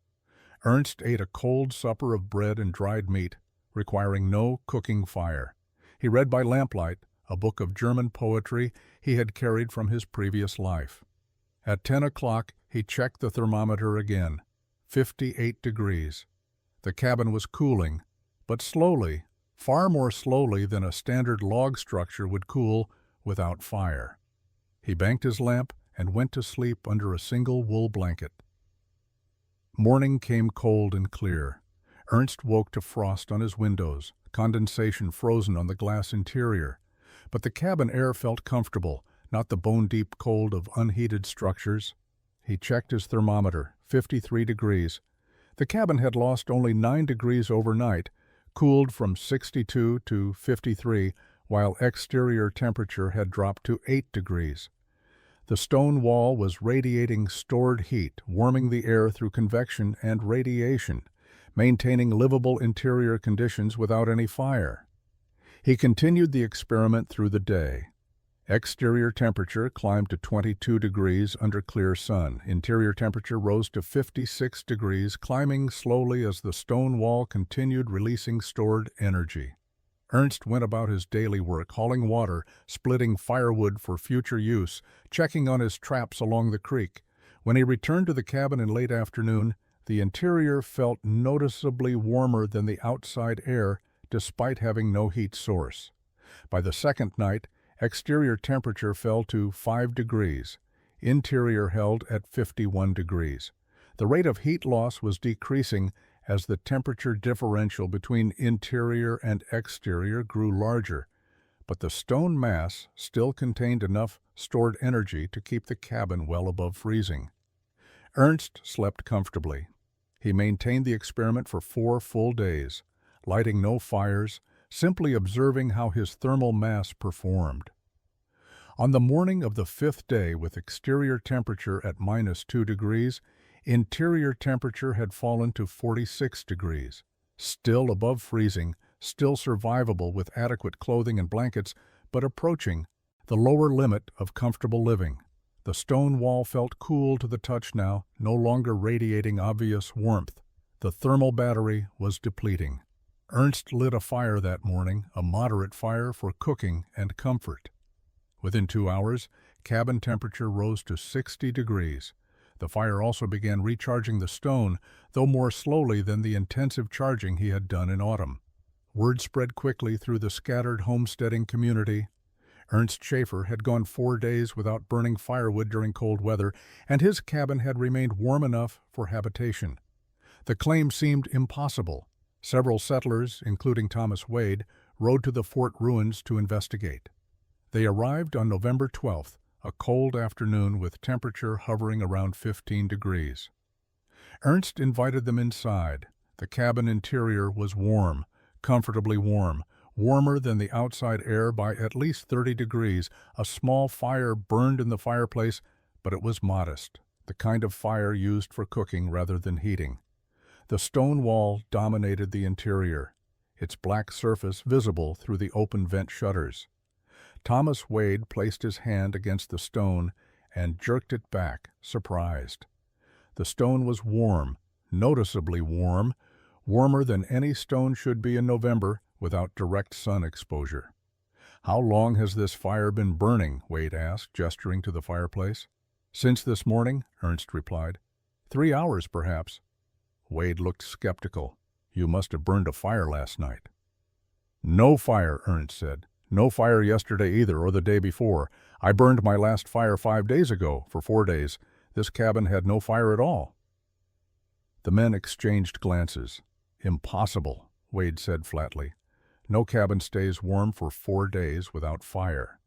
Ernst ate a cold supper of bread and dried meat, requiring no cooking fire. He read by lamplight a book of German poetry he had carried from his previous life. At 10 o'clock, he checked the thermometer again, 58 degrees. The cabin was cooling, but slowly, far more slowly than a standard log structure would cool without fire. He banked his lamp and went to sleep under a single wool blanket. Morning came cold and clear. Ernst woke to frost on his windows, condensation frozen on the glass interior. But the cabin air felt comfortable, not the bone-deep cold of unheated structures. He checked his thermometer, 53 degrees. The cabin had lost only 9 degrees overnight, cooled from 62 to 53, while exterior temperature had dropped to 8 degrees. The stone wall was radiating stored heat, warming the air through convection and radiation, maintaining livable interior conditions without any fire. He continued the experiment through the day. Exterior temperature climbed to 22 degrees under clear sun. Interior temperature rose to 56 degrees, climbing slowly as the stone wall continued releasing stored energy. Ernst went about his daily work, hauling water, splitting firewood for future use, checking on his traps along the creek. When he returned to the cabin in late afternoon, the interior felt noticeably warmer than the outside air, despite having no heat source. By the second night, exterior temperature fell to 5 degrees. Interior held at 51 degrees. The rate of heat loss was decreasing as the temperature differential between interior and exterior grew larger, but the stone mass still contained enough stored energy to keep the cabin well above freezing. Ernst slept comfortably. He maintained the experiment for 4 full days, lighting no fires, simply observing how his thermal mass performed. On the morning of the 5th day, with exterior temperature at -2 degrees, interior temperature had fallen to 46 degrees. Still above freezing, still survivable with adequate clothing and blankets, but approaching the lower limit of comfortable living. The stone wall felt cool to the touch now, no longer radiating obvious warmth. The thermal battery was depleting. Ernst lit a fire that morning, a moderate fire for cooking and comfort. Within 2 hours, cabin temperature rose to 60 degrees. The fire also began recharging the stone, though more slowly than the intensive charging he had done in autumn. Word spread quickly through the scattered homesteading community. Ernst Schaeffer had gone 4 days without burning firewood during cold weather, and his cabin had remained warm enough for habitation. The claim seemed impossible. Several settlers, including Thomas Wade, rode to the fort ruins to investigate. They arrived on November 12th, a cold afternoon with temperature hovering around 15 degrees. Ernst invited them inside. The cabin interior was warm, comfortably warm, warmer than the outside air by at least 30 degrees. A small fire burned in the fireplace, but it was modest, the kind of fire used for cooking rather than heating. The stone wall dominated the interior, its black surface visible through the open vent shutters. Thomas Wade placed his hand against the stone and jerked it back, surprised. The stone was warm, noticeably warm, warmer than any stone should be in November without direct sun exposure. "How long has this fire been burning?" Wade asked, gesturing to the fireplace. "Since this morning," Ernst replied. 3 hours, perhaps." Wade looked skeptical. "You must have burned a fire last night." "No fire," Ernst said. "No fire yesterday either, or the day before. I burned my last fire 5 days ago, for 4 days. This cabin had no fire at all." The men exchanged glances. "Impossible," Wade said flatly. "No cabin stays warm for 4 days without fire."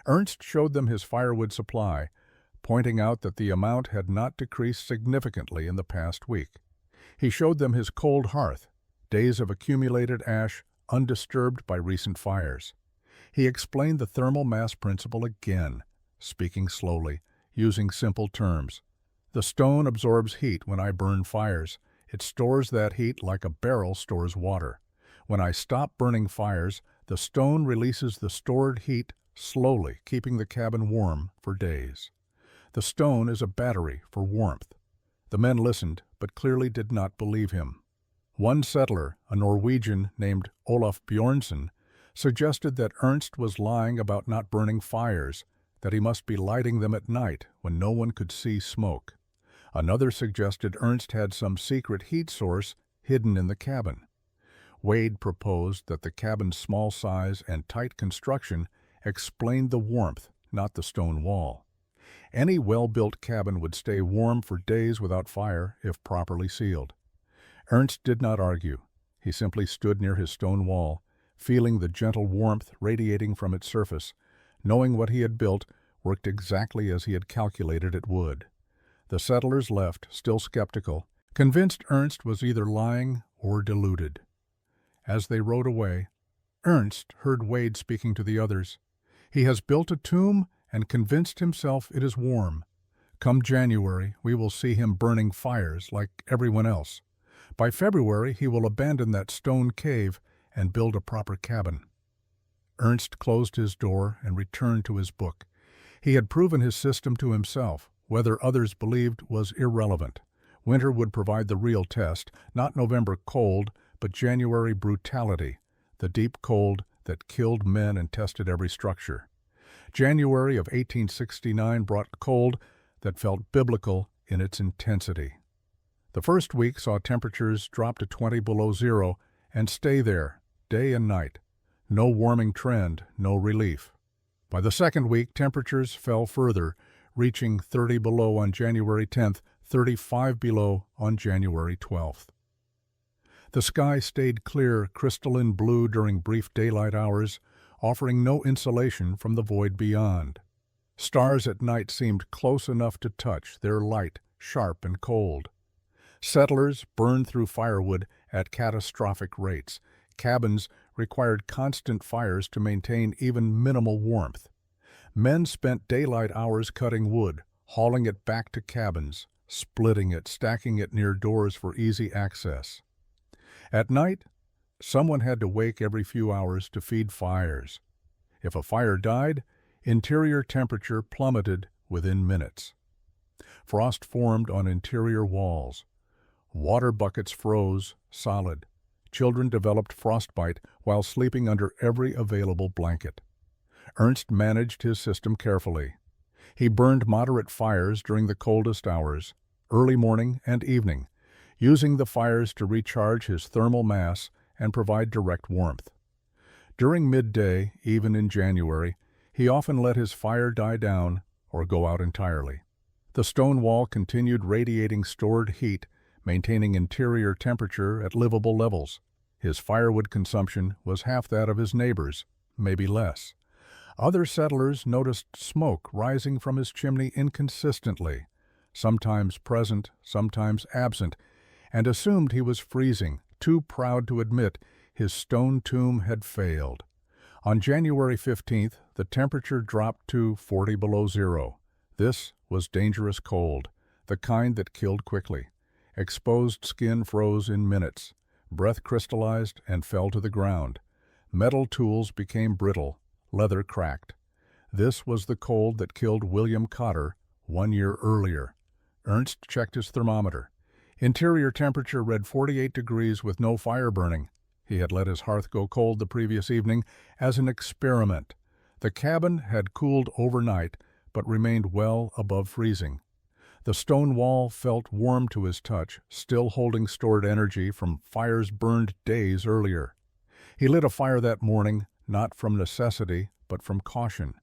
Ernst showed them his firewood supply, pointing out that the amount had not decreased significantly in the past week. He showed them his cold hearth, days of accumulated ash undisturbed by recent fires. He explained the thermal mass principle again, speaking slowly, using simple terms. "The stone absorbs heat when I burn fires. It stores that heat like a barrel stores water. When I stop burning fires, the stone releases the stored heat slowly, keeping the cabin warm for days. The stone is a battery for warmth." The men listened, but clearly did not believe him. One settler, a Norwegian named Olaf Bjornson, suggested that Ernst was lying about not burning fires, that he must be lighting them at night when no one could see smoke. Another suggested Ernst had some secret heat source hidden in the cabin. Wade proposed that the cabin's small size and tight construction explained the warmth, not the stone wall. Any well-built cabin would stay warm for days without fire if properly sealed. Ernst did not argue. He simply stood near his stone wall, feeling the gentle warmth radiating from its surface, knowing what he had built worked exactly as he had calculated it would. The settlers left, still skeptical, convinced Ernst was either lying or deluded. As they rode away, Ernst heard Wade speaking to the others. "He has built a tomb and convinced himself it is warm. Come January, we will see him burning fires like everyone else. By February, he will abandon that stone cave and build a proper cabin." Ernst closed his door and returned to his book. He had proven his system to himself. Whether others believed was irrelevant. Winter would provide the real test, not November cold, but January brutality, the deep cold that killed men and tested every structure. January of 1869 brought cold that felt biblical in its intensity. The first week saw temperatures drop to 20 below zero and stay there, day and night. No warming trend, no relief. By the second week, temperatures fell further, reaching 30 below on January 10th, 35 below on January 12th. The sky stayed clear, crystalline blue during brief daylight hours, offering no insulation from the void beyond. Stars at night seemed close enough to touch, their light sharp and cold. Settlers burned through firewood at catastrophic rates. Cabins required constant fires to maintain even minimal warmth. Men spent daylight hours cutting wood, hauling it back to cabins, splitting it, stacking it near doors for easy access. At night, someone had to wake every few hours to feed fires. If a fire died, interior temperature plummeted within minutes. Frost formed on interior walls. Water buckets froze solid. Children developed frostbite while sleeping under every available blanket. Ernst managed his system carefully. He burned moderate fires during the coldest hours, early morning and evening, using the fires to recharge his thermal mass and provide direct warmth. During midday, even in January, he often let his fire die down or go out entirely. The stone wall continued radiating stored heat, maintaining interior temperature at livable levels. His firewood consumption was half that of his neighbors, maybe less. Other settlers noticed smoke rising from his chimney inconsistently, sometimes present, sometimes absent, and assumed he was freezing, too proud to admit his stone tomb had failed. On January 15th, the temperature dropped to 40 below zero. This was dangerous cold, the kind that killed quickly. Exposed skin froze in minutes. Breath crystallized and fell to the ground. Metal tools became brittle. leather cracked. This was the cold that killed William Cotter 1 year earlier. Ernst checked his thermometer. Interior temperature read 48 degrees with no fire burning. He had let his hearth go cold the previous evening as an experiment. The cabin had cooled overnight, but remained well above freezing. The stone wall felt warm to his touch, still holding stored energy from fires burned days earlier. He lit a fire that morning, not from necessity, but from caution.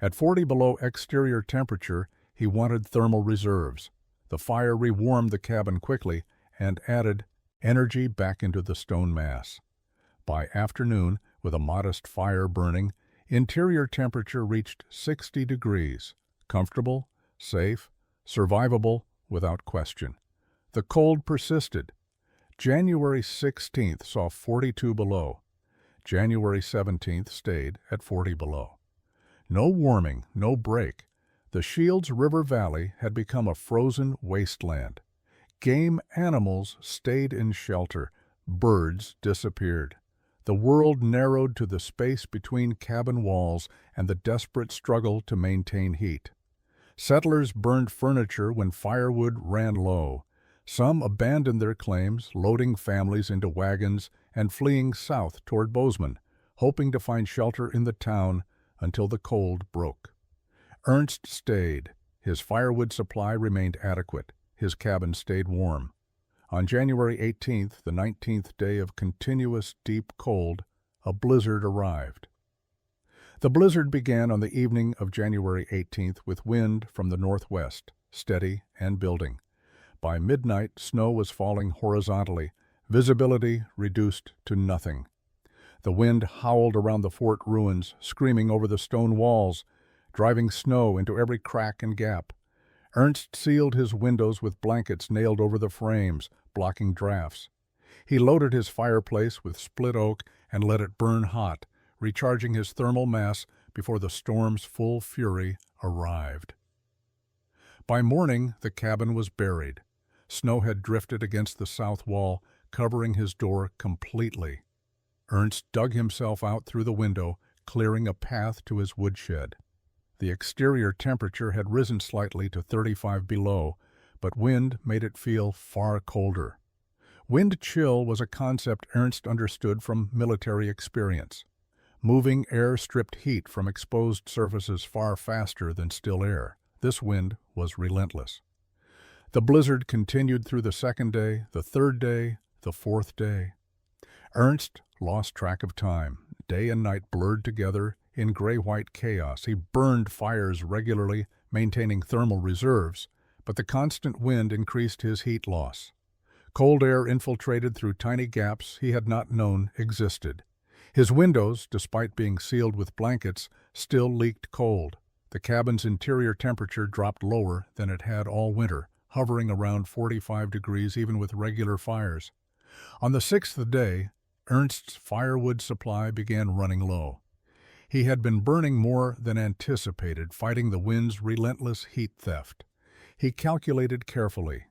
At 40 below exterior temperature, he wanted thermal reserves. The fire rewarmed the cabin quickly and added energy back into the stone mass. By afternoon, with a modest fire burning, interior temperature reached 60 degrees, comfortable, safe, survivable without question. The cold persisted. January 16th saw 42 below. January 17th stayed at 40 below. No warming, no break. The Shields River Valley had become a frozen wasteland. Game animals stayed in shelter. Birds disappeared. The world narrowed to the space between cabin walls and the desperate struggle to maintain heat. Settlers burned furniture when firewood ran low. Some abandoned their claims, loading families into wagons and fleeing south toward Bozeman, hoping to find shelter in the town until the cold broke. Ernst stayed. His firewood supply remained adequate. His cabin stayed warm. On January 18th, the 19th day of continuous deep cold, a blizzard arrived. The blizzard began on the evening of January 18th with wind from the northwest, steady and building. By midnight, snow was falling horizontally, visibility reduced to nothing. The wind howled around the fort ruins, screaming over the stone walls, driving snow into every crack and gap. Ernst sealed his windows with blankets nailed over the frames, blocking drafts. He loaded his fireplace with split oak and let it burn hot, recharging his thermal mass before the storm's full fury arrived. By morning, the cabin was buried. Snow had drifted against the south wall, covering his door completely. Ernst dug himself out through the window, clearing a path to his woodshed. The exterior temperature had risen slightly to 35 below, but wind made it feel far colder. Wind chill was a concept Ernst understood from military experience. Moving air stripped heat from exposed surfaces far faster than still air. This wind was relentless. The blizzard continued through the second day, the third day, the fourth day. Ernst lost track of time. Day and night blurred together in gray-white chaos. He burned fires regularly, maintaining thermal reserves, but the constant wind increased his heat loss. Cold air infiltrated through tiny gaps he had not known existed. His windows, despite being sealed with blankets, still leaked cold. The cabin's interior temperature dropped lower than it had all winter, hovering around 45 degrees even with regular fires. On the sixth day, Ernst's firewood supply began running low. He had been burning more than anticipated, fighting the wind's relentless heat theft. He calculated carefully.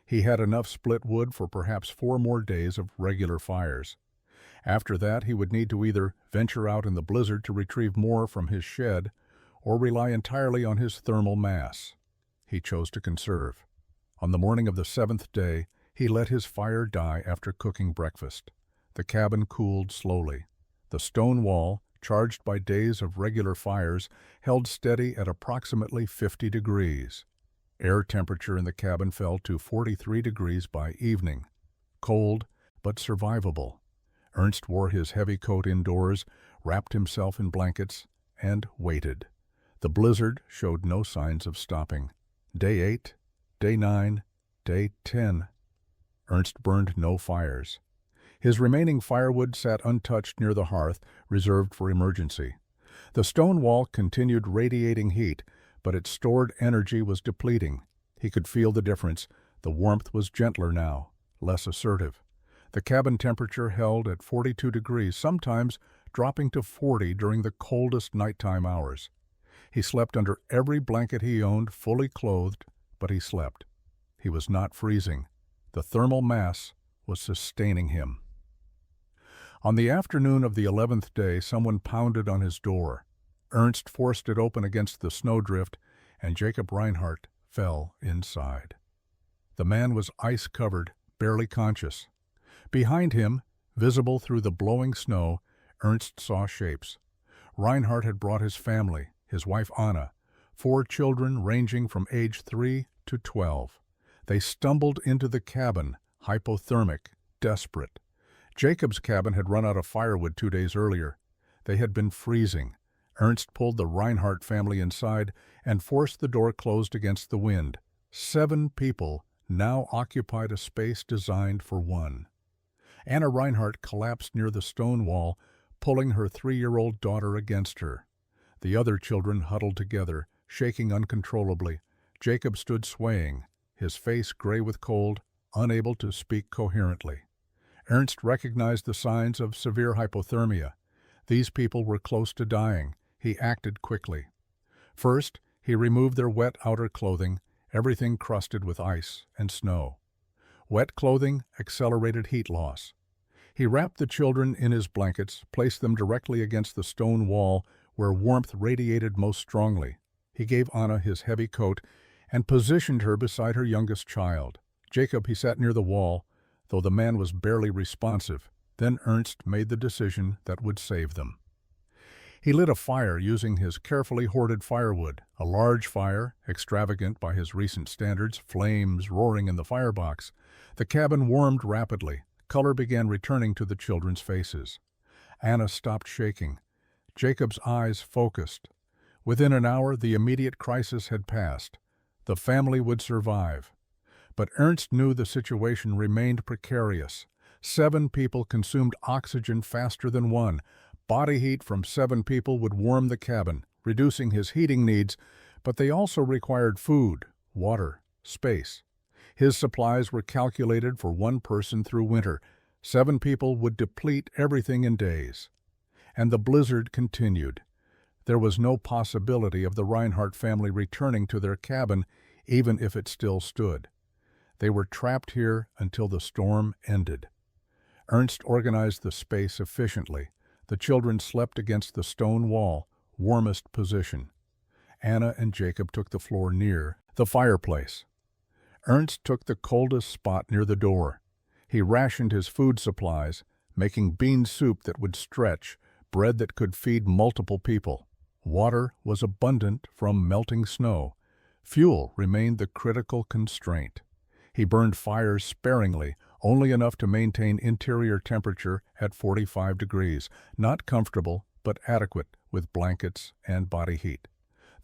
He had enough split wood for perhaps 4 more days of regular fires. After that, he would need to either venture out in the blizzard to retrieve more from his shed or rely entirely on his thermal mass. He chose to conserve. On the morning of the 7th day, he let his fire die after cooking breakfast. The cabin cooled slowly. The stone wall, charged by days of regular fires, held steady at approximately 50 degrees. Air temperature in the cabin fell to 43 degrees by evening. Cold, but survivable. Ernst wore his heavy coat indoors, wrapped himself in blankets, and waited. The blizzard showed no signs of stopping. Day 8, Day 9, Day 10. Ernst burned no fires. His remaining firewood sat untouched near the hearth, reserved for emergency. The stone wall continued radiating heat, but its stored energy was depleting. He could feel the difference. The warmth was gentler now, less assertive. The cabin temperature held at 42 degrees, sometimes dropping to 40 during the coldest nighttime hours. He slept under every blanket he owned, fully clothed, but he slept. He was not freezing. The thermal mass was sustaining him. On the afternoon of the 11th day, someone pounded on his door. Ernst forced it open against the snowdrift, and Jacob Reinhardt fell inside. The man was ice-covered, barely conscious. Behind him, visible through the blowing snow, Ernst saw shapes. Reinhardt had brought his family, his wife Anna, 4 children ranging from age 3 to 12. They stumbled into the cabin, hypothermic, desperate. Jacob's cabin had run out of firewood 2 days earlier. They had been freezing. Ernst pulled the Reinhardt family inside and forced the door closed against the wind. 7 people now occupied a space designed for 1. Anna Reinhardt collapsed near the stone wall, pulling her 3-year-old daughter against her. The other children huddled together, shaking uncontrollably. Jacob stood swaying, his face gray with cold, unable to speak coherently. Ernst recognized the signs of severe hypothermia. These people were close to dying. He acted quickly. First, he removed their wet outer clothing, everything crusted with ice and snow. Wet clothing accelerated heat loss. He wrapped the children in his blankets, placed them directly against the stone wall where warmth radiated most strongly. He gave Anna his heavy coat and positioned her beside her youngest child. Jacob he sat near the wall, though the man was barely responsive. Then Ernst made the decision that would save them. He lit a fire using his carefully hoarded firewood, a large fire, extravagant by his recent standards, flames roaring in the firebox. The cabin warmed rapidly. Color began returning to the children's faces. Anna stopped shaking. Jacob's eyes focused. Within an hour, the immediate crisis had passed. The family would survive. But Ernst knew the situation remained precarious. 7 people consumed oxygen faster than 1. Body heat from 7 people would warm the cabin, reducing his heating needs, but they also required food, water, space. His supplies were calculated for 1 person through winter. 7 people would deplete everything in days. And the blizzard continued. There was no possibility of the Reinhardt family returning to their cabin, even if it still stood. They were trapped here until the storm ended. Ernst organized the space efficiently. The children slept against the stone wall, warmest position. Anna and Jacob took the floor near the fireplace. Ernst took the coldest spot near the door. He rationed his food supplies, making bean soup that would stretch, bread that could feed multiple people. Water was abundant from melting snow. Fuel remained the critical constraint. He burned fires sparingly, only enough to maintain interior temperature at 45 degrees, not comfortable, but adequate with blankets and body heat.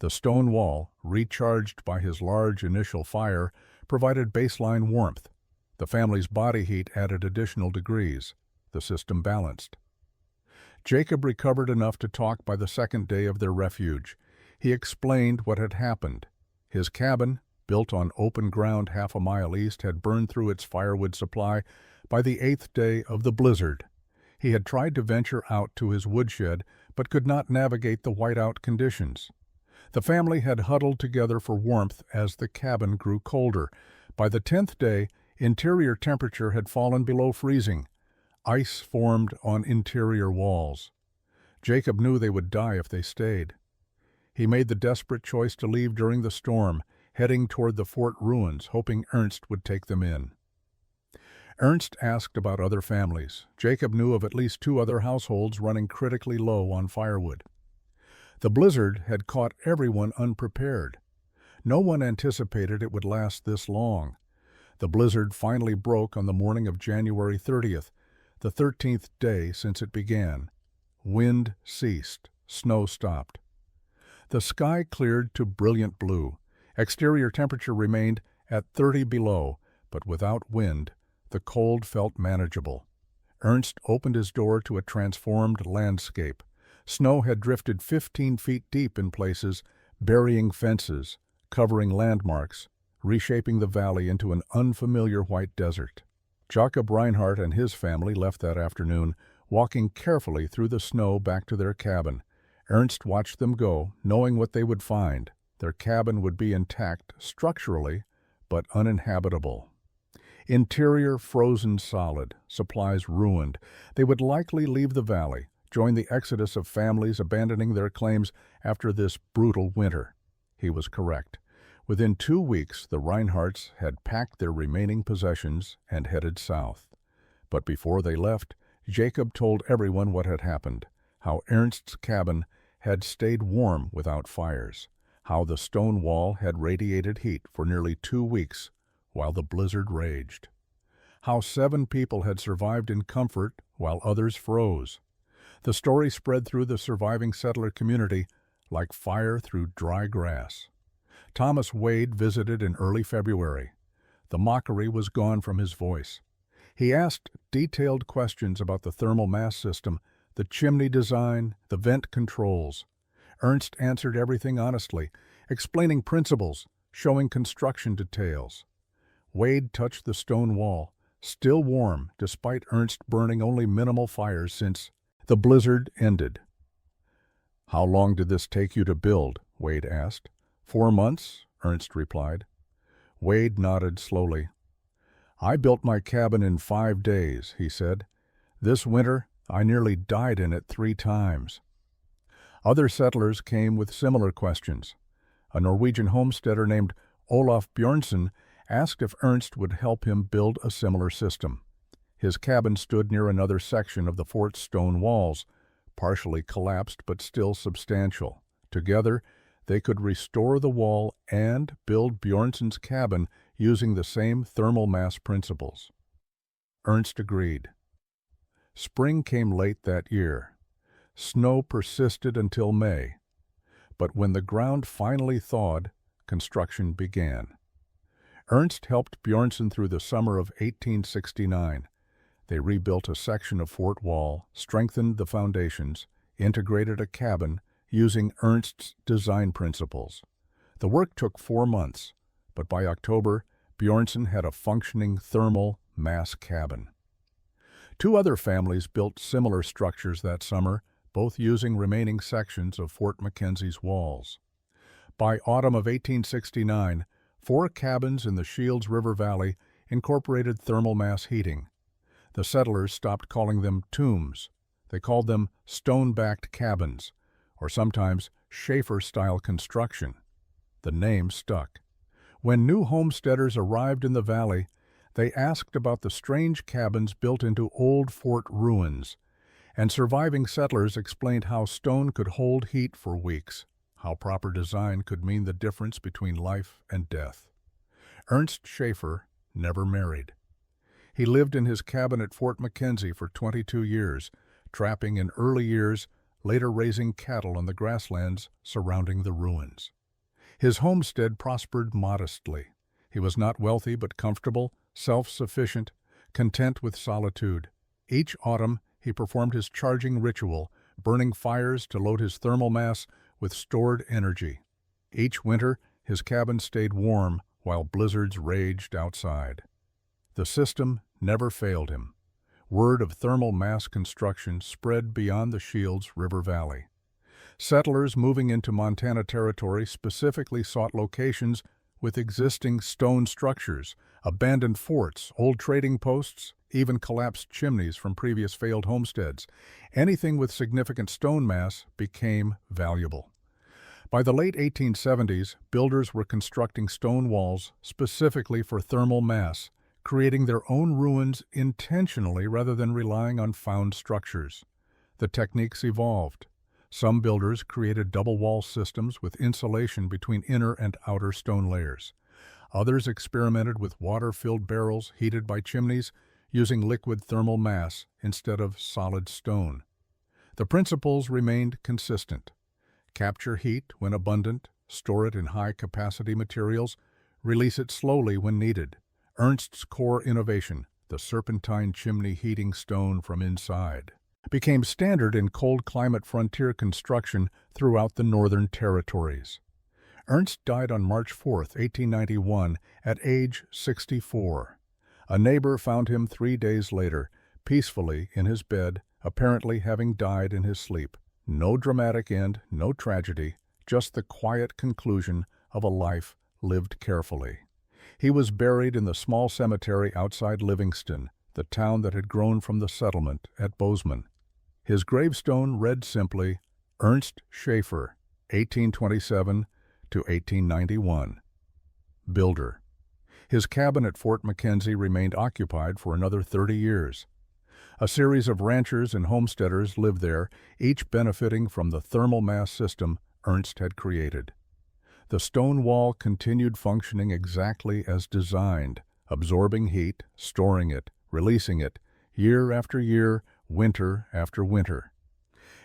The stone wall, recharged by his large initial fire, provided baseline warmth. The family's body heat added additional degrees. The system balanced. Jacob recovered enough to talk by the 2nd day of their refuge. He explained what had happened. His cabin, built on open ground half a mile east, had burned through its firewood supply by the 8th day of the blizzard. He had tried to venture out to his woodshed, but could not navigate the whiteout conditions. The family had huddled together for warmth as the cabin grew colder. By the 10th day, interior temperature had fallen below freezing. Ice formed on interior walls. Jacob knew they would die if they stayed. He made the desperate choice to leave during the storm, heading toward the fort ruins, hoping Ernst would take them in. Ernst asked about other families. Jacob knew of at least 2 other households running critically low on firewood. The blizzard had caught everyone unprepared. No one anticipated it would last this long. The blizzard finally broke on the morning of January 30th, the 13th day since it began. Wind ceased. Snow stopped. The sky cleared to brilliant blue. Exterior temperature remained at 30 below, but without wind, the cold felt manageable. Ernst opened his door to a transformed landscape. Snow had drifted 15 feet deep in places, burying fences, covering landmarks, reshaping the valley into an unfamiliar white desert. Jacob Reinhardt and his family left that afternoon, walking carefully through the snow back to their cabin. Ernst watched them go, knowing what they would find. Their cabin would be intact structurally, but uninhabitable. Interior frozen solid, supplies ruined. They would likely leave the valley, join the exodus of families abandoning their claims after this brutal winter. He was correct. Within 2 weeks, the Reinhardts had packed their remaining possessions and headed south. But before they left, Jacob told everyone what had happened, how Ernst's cabin had stayed warm without fires, how the stone wall had radiated heat for nearly 2 weeks while the blizzard raged, how 7 people had survived in comfort while others froze. The story spread through the surviving settler community like fire through dry grass. Thomas Wade visited in early February. The mockery was gone from his voice. He asked detailed questions about the thermal mass system, the chimney design, the vent controls. Ernst answered everything honestly, explaining principles, showing construction details. Wade touched the stone wall, still warm despite Ernst burning only minimal fires since the blizzard ended. "How long did this take you to build?" Wade asked. 4 months, Ernst replied. Wade nodded slowly. "I built my cabin in 5 days," he said. "This winter, I nearly died in it 3 times." Other settlers came with similar questions. A Norwegian homesteader named Olaf Bjornson asked if Ernst would help him build a similar system. His cabin stood near another section of the fort's stone walls, partially collapsed but still substantial. Together, they could restore the wall and build Bjornson's cabin using the same thermal mass principles. Ernst agreed. Spring came late that year. Snow persisted until May. But when the ground finally thawed, construction began. Ernst helped Bjornson through the summer of 1869. They rebuilt a section of fort wall, strengthened the foundations, integrated a cabin, using Ernst's design principles. The work took 4 months, but by October, Bjornson had a functioning thermal mass cabin. 2 other families built similar structures that summer, both using remaining sections of Fort Mackenzie's walls. By autumn of 1869, 4 cabins in the Shields River Valley incorporated thermal mass heating. The settlers stopped calling them tombs. They called them stone-backed cabins, or sometimes Schaeffer-style construction. The name stuck. When new homesteaders arrived in the valley, they asked about the strange cabins built into old fort ruins, and surviving settlers explained how stone could hold heat for weeks, how proper design could mean the difference between life and death. Ernst Schaeffer never married. He lived in his cabin at Fort Mackenzie for 22 years, trapping in early years, later raising cattle on the grasslands surrounding the ruins. His homestead prospered modestly. He was not wealthy but comfortable, self-sufficient, content with solitude. Each autumn, he performed his charging ritual, burning fires to load his thermal mass with stored energy. Each winter, his cabin stayed warm while blizzards raged outside. The system never failed him. Word of thermal mass construction spread beyond the Shields River Valley. Settlers moving into Montana Territory specifically sought locations with existing stone structures, abandoned forts, old trading posts, even collapsed chimneys from previous failed homesteads. Anything with significant stone mass became valuable. By the late 1870s, builders were constructing stone walls specifically for thermal mass, creating their own ruins intentionally rather than relying on found structures. The techniques evolved. Some builders created double wall systems with insulation between inner and outer stone layers. Others experimented with water-filled barrels heated by chimneys, using liquid thermal mass instead of solid stone. The principles remained consistent. Capture heat when abundant, store it in high-capacity materials, release it slowly when needed. Ernst's core innovation, the serpentine chimney heating stone from inside, became standard in cold climate frontier construction throughout the Northern Territories. Ernst died on March 4, 1891, at age 64. A neighbor found him 3 days later, peacefully in his bed, apparently having died in his sleep. No dramatic end, no tragedy, just the quiet conclusion of a life lived carefully. He was buried in the small cemetery outside Livingston, the town that had grown from the settlement at Bozeman. His gravestone read simply, Ernst Schaeffer, 1827 to 1891. Builder. His cabin at Fort McKenzie remained occupied for another 30 years. A series of ranchers and homesteaders lived there, each benefiting from the thermal mass system Ernst had created. The stone wall continued functioning exactly as designed, absorbing heat, storing it, releasing it, year after year, winter after winter.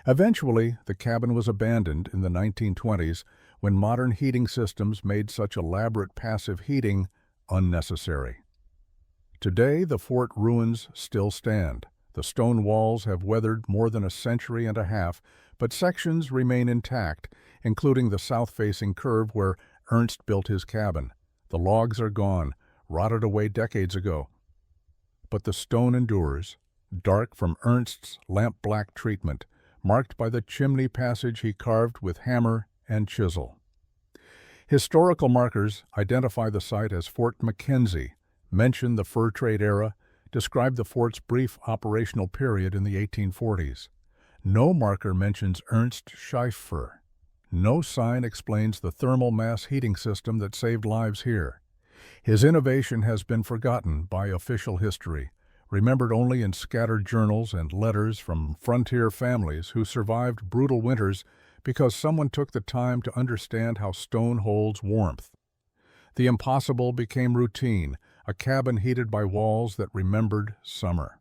Eventually, the cabin was abandoned in the 1920s when modern heating systems made such elaborate passive heating unnecessary. Today, the fort ruins still stand. The stone walls have weathered more than a century and a half, but sections remain intact, including the south-facing curve where Ernst built his cabin. The logs are gone, rotted away decades ago. But the stone endures, dark from Ernst's lamp-black treatment, marked by the chimney passage he carved with hammer and chisel. Historical markers identify the site as Fort McKenzie, mention the fur trade era, describe the fort's brief operational period in the 1840s. No marker mentions Ernst Schaeffer. No sign explains the thermal mass heating system that saved lives here. His innovation has been forgotten by official history, remembered only in scattered journals and letters from frontier families who survived brutal winters because someone took the time to understand how stone holds warmth. The impossible became routine, a cabin heated by walls that remembered summer.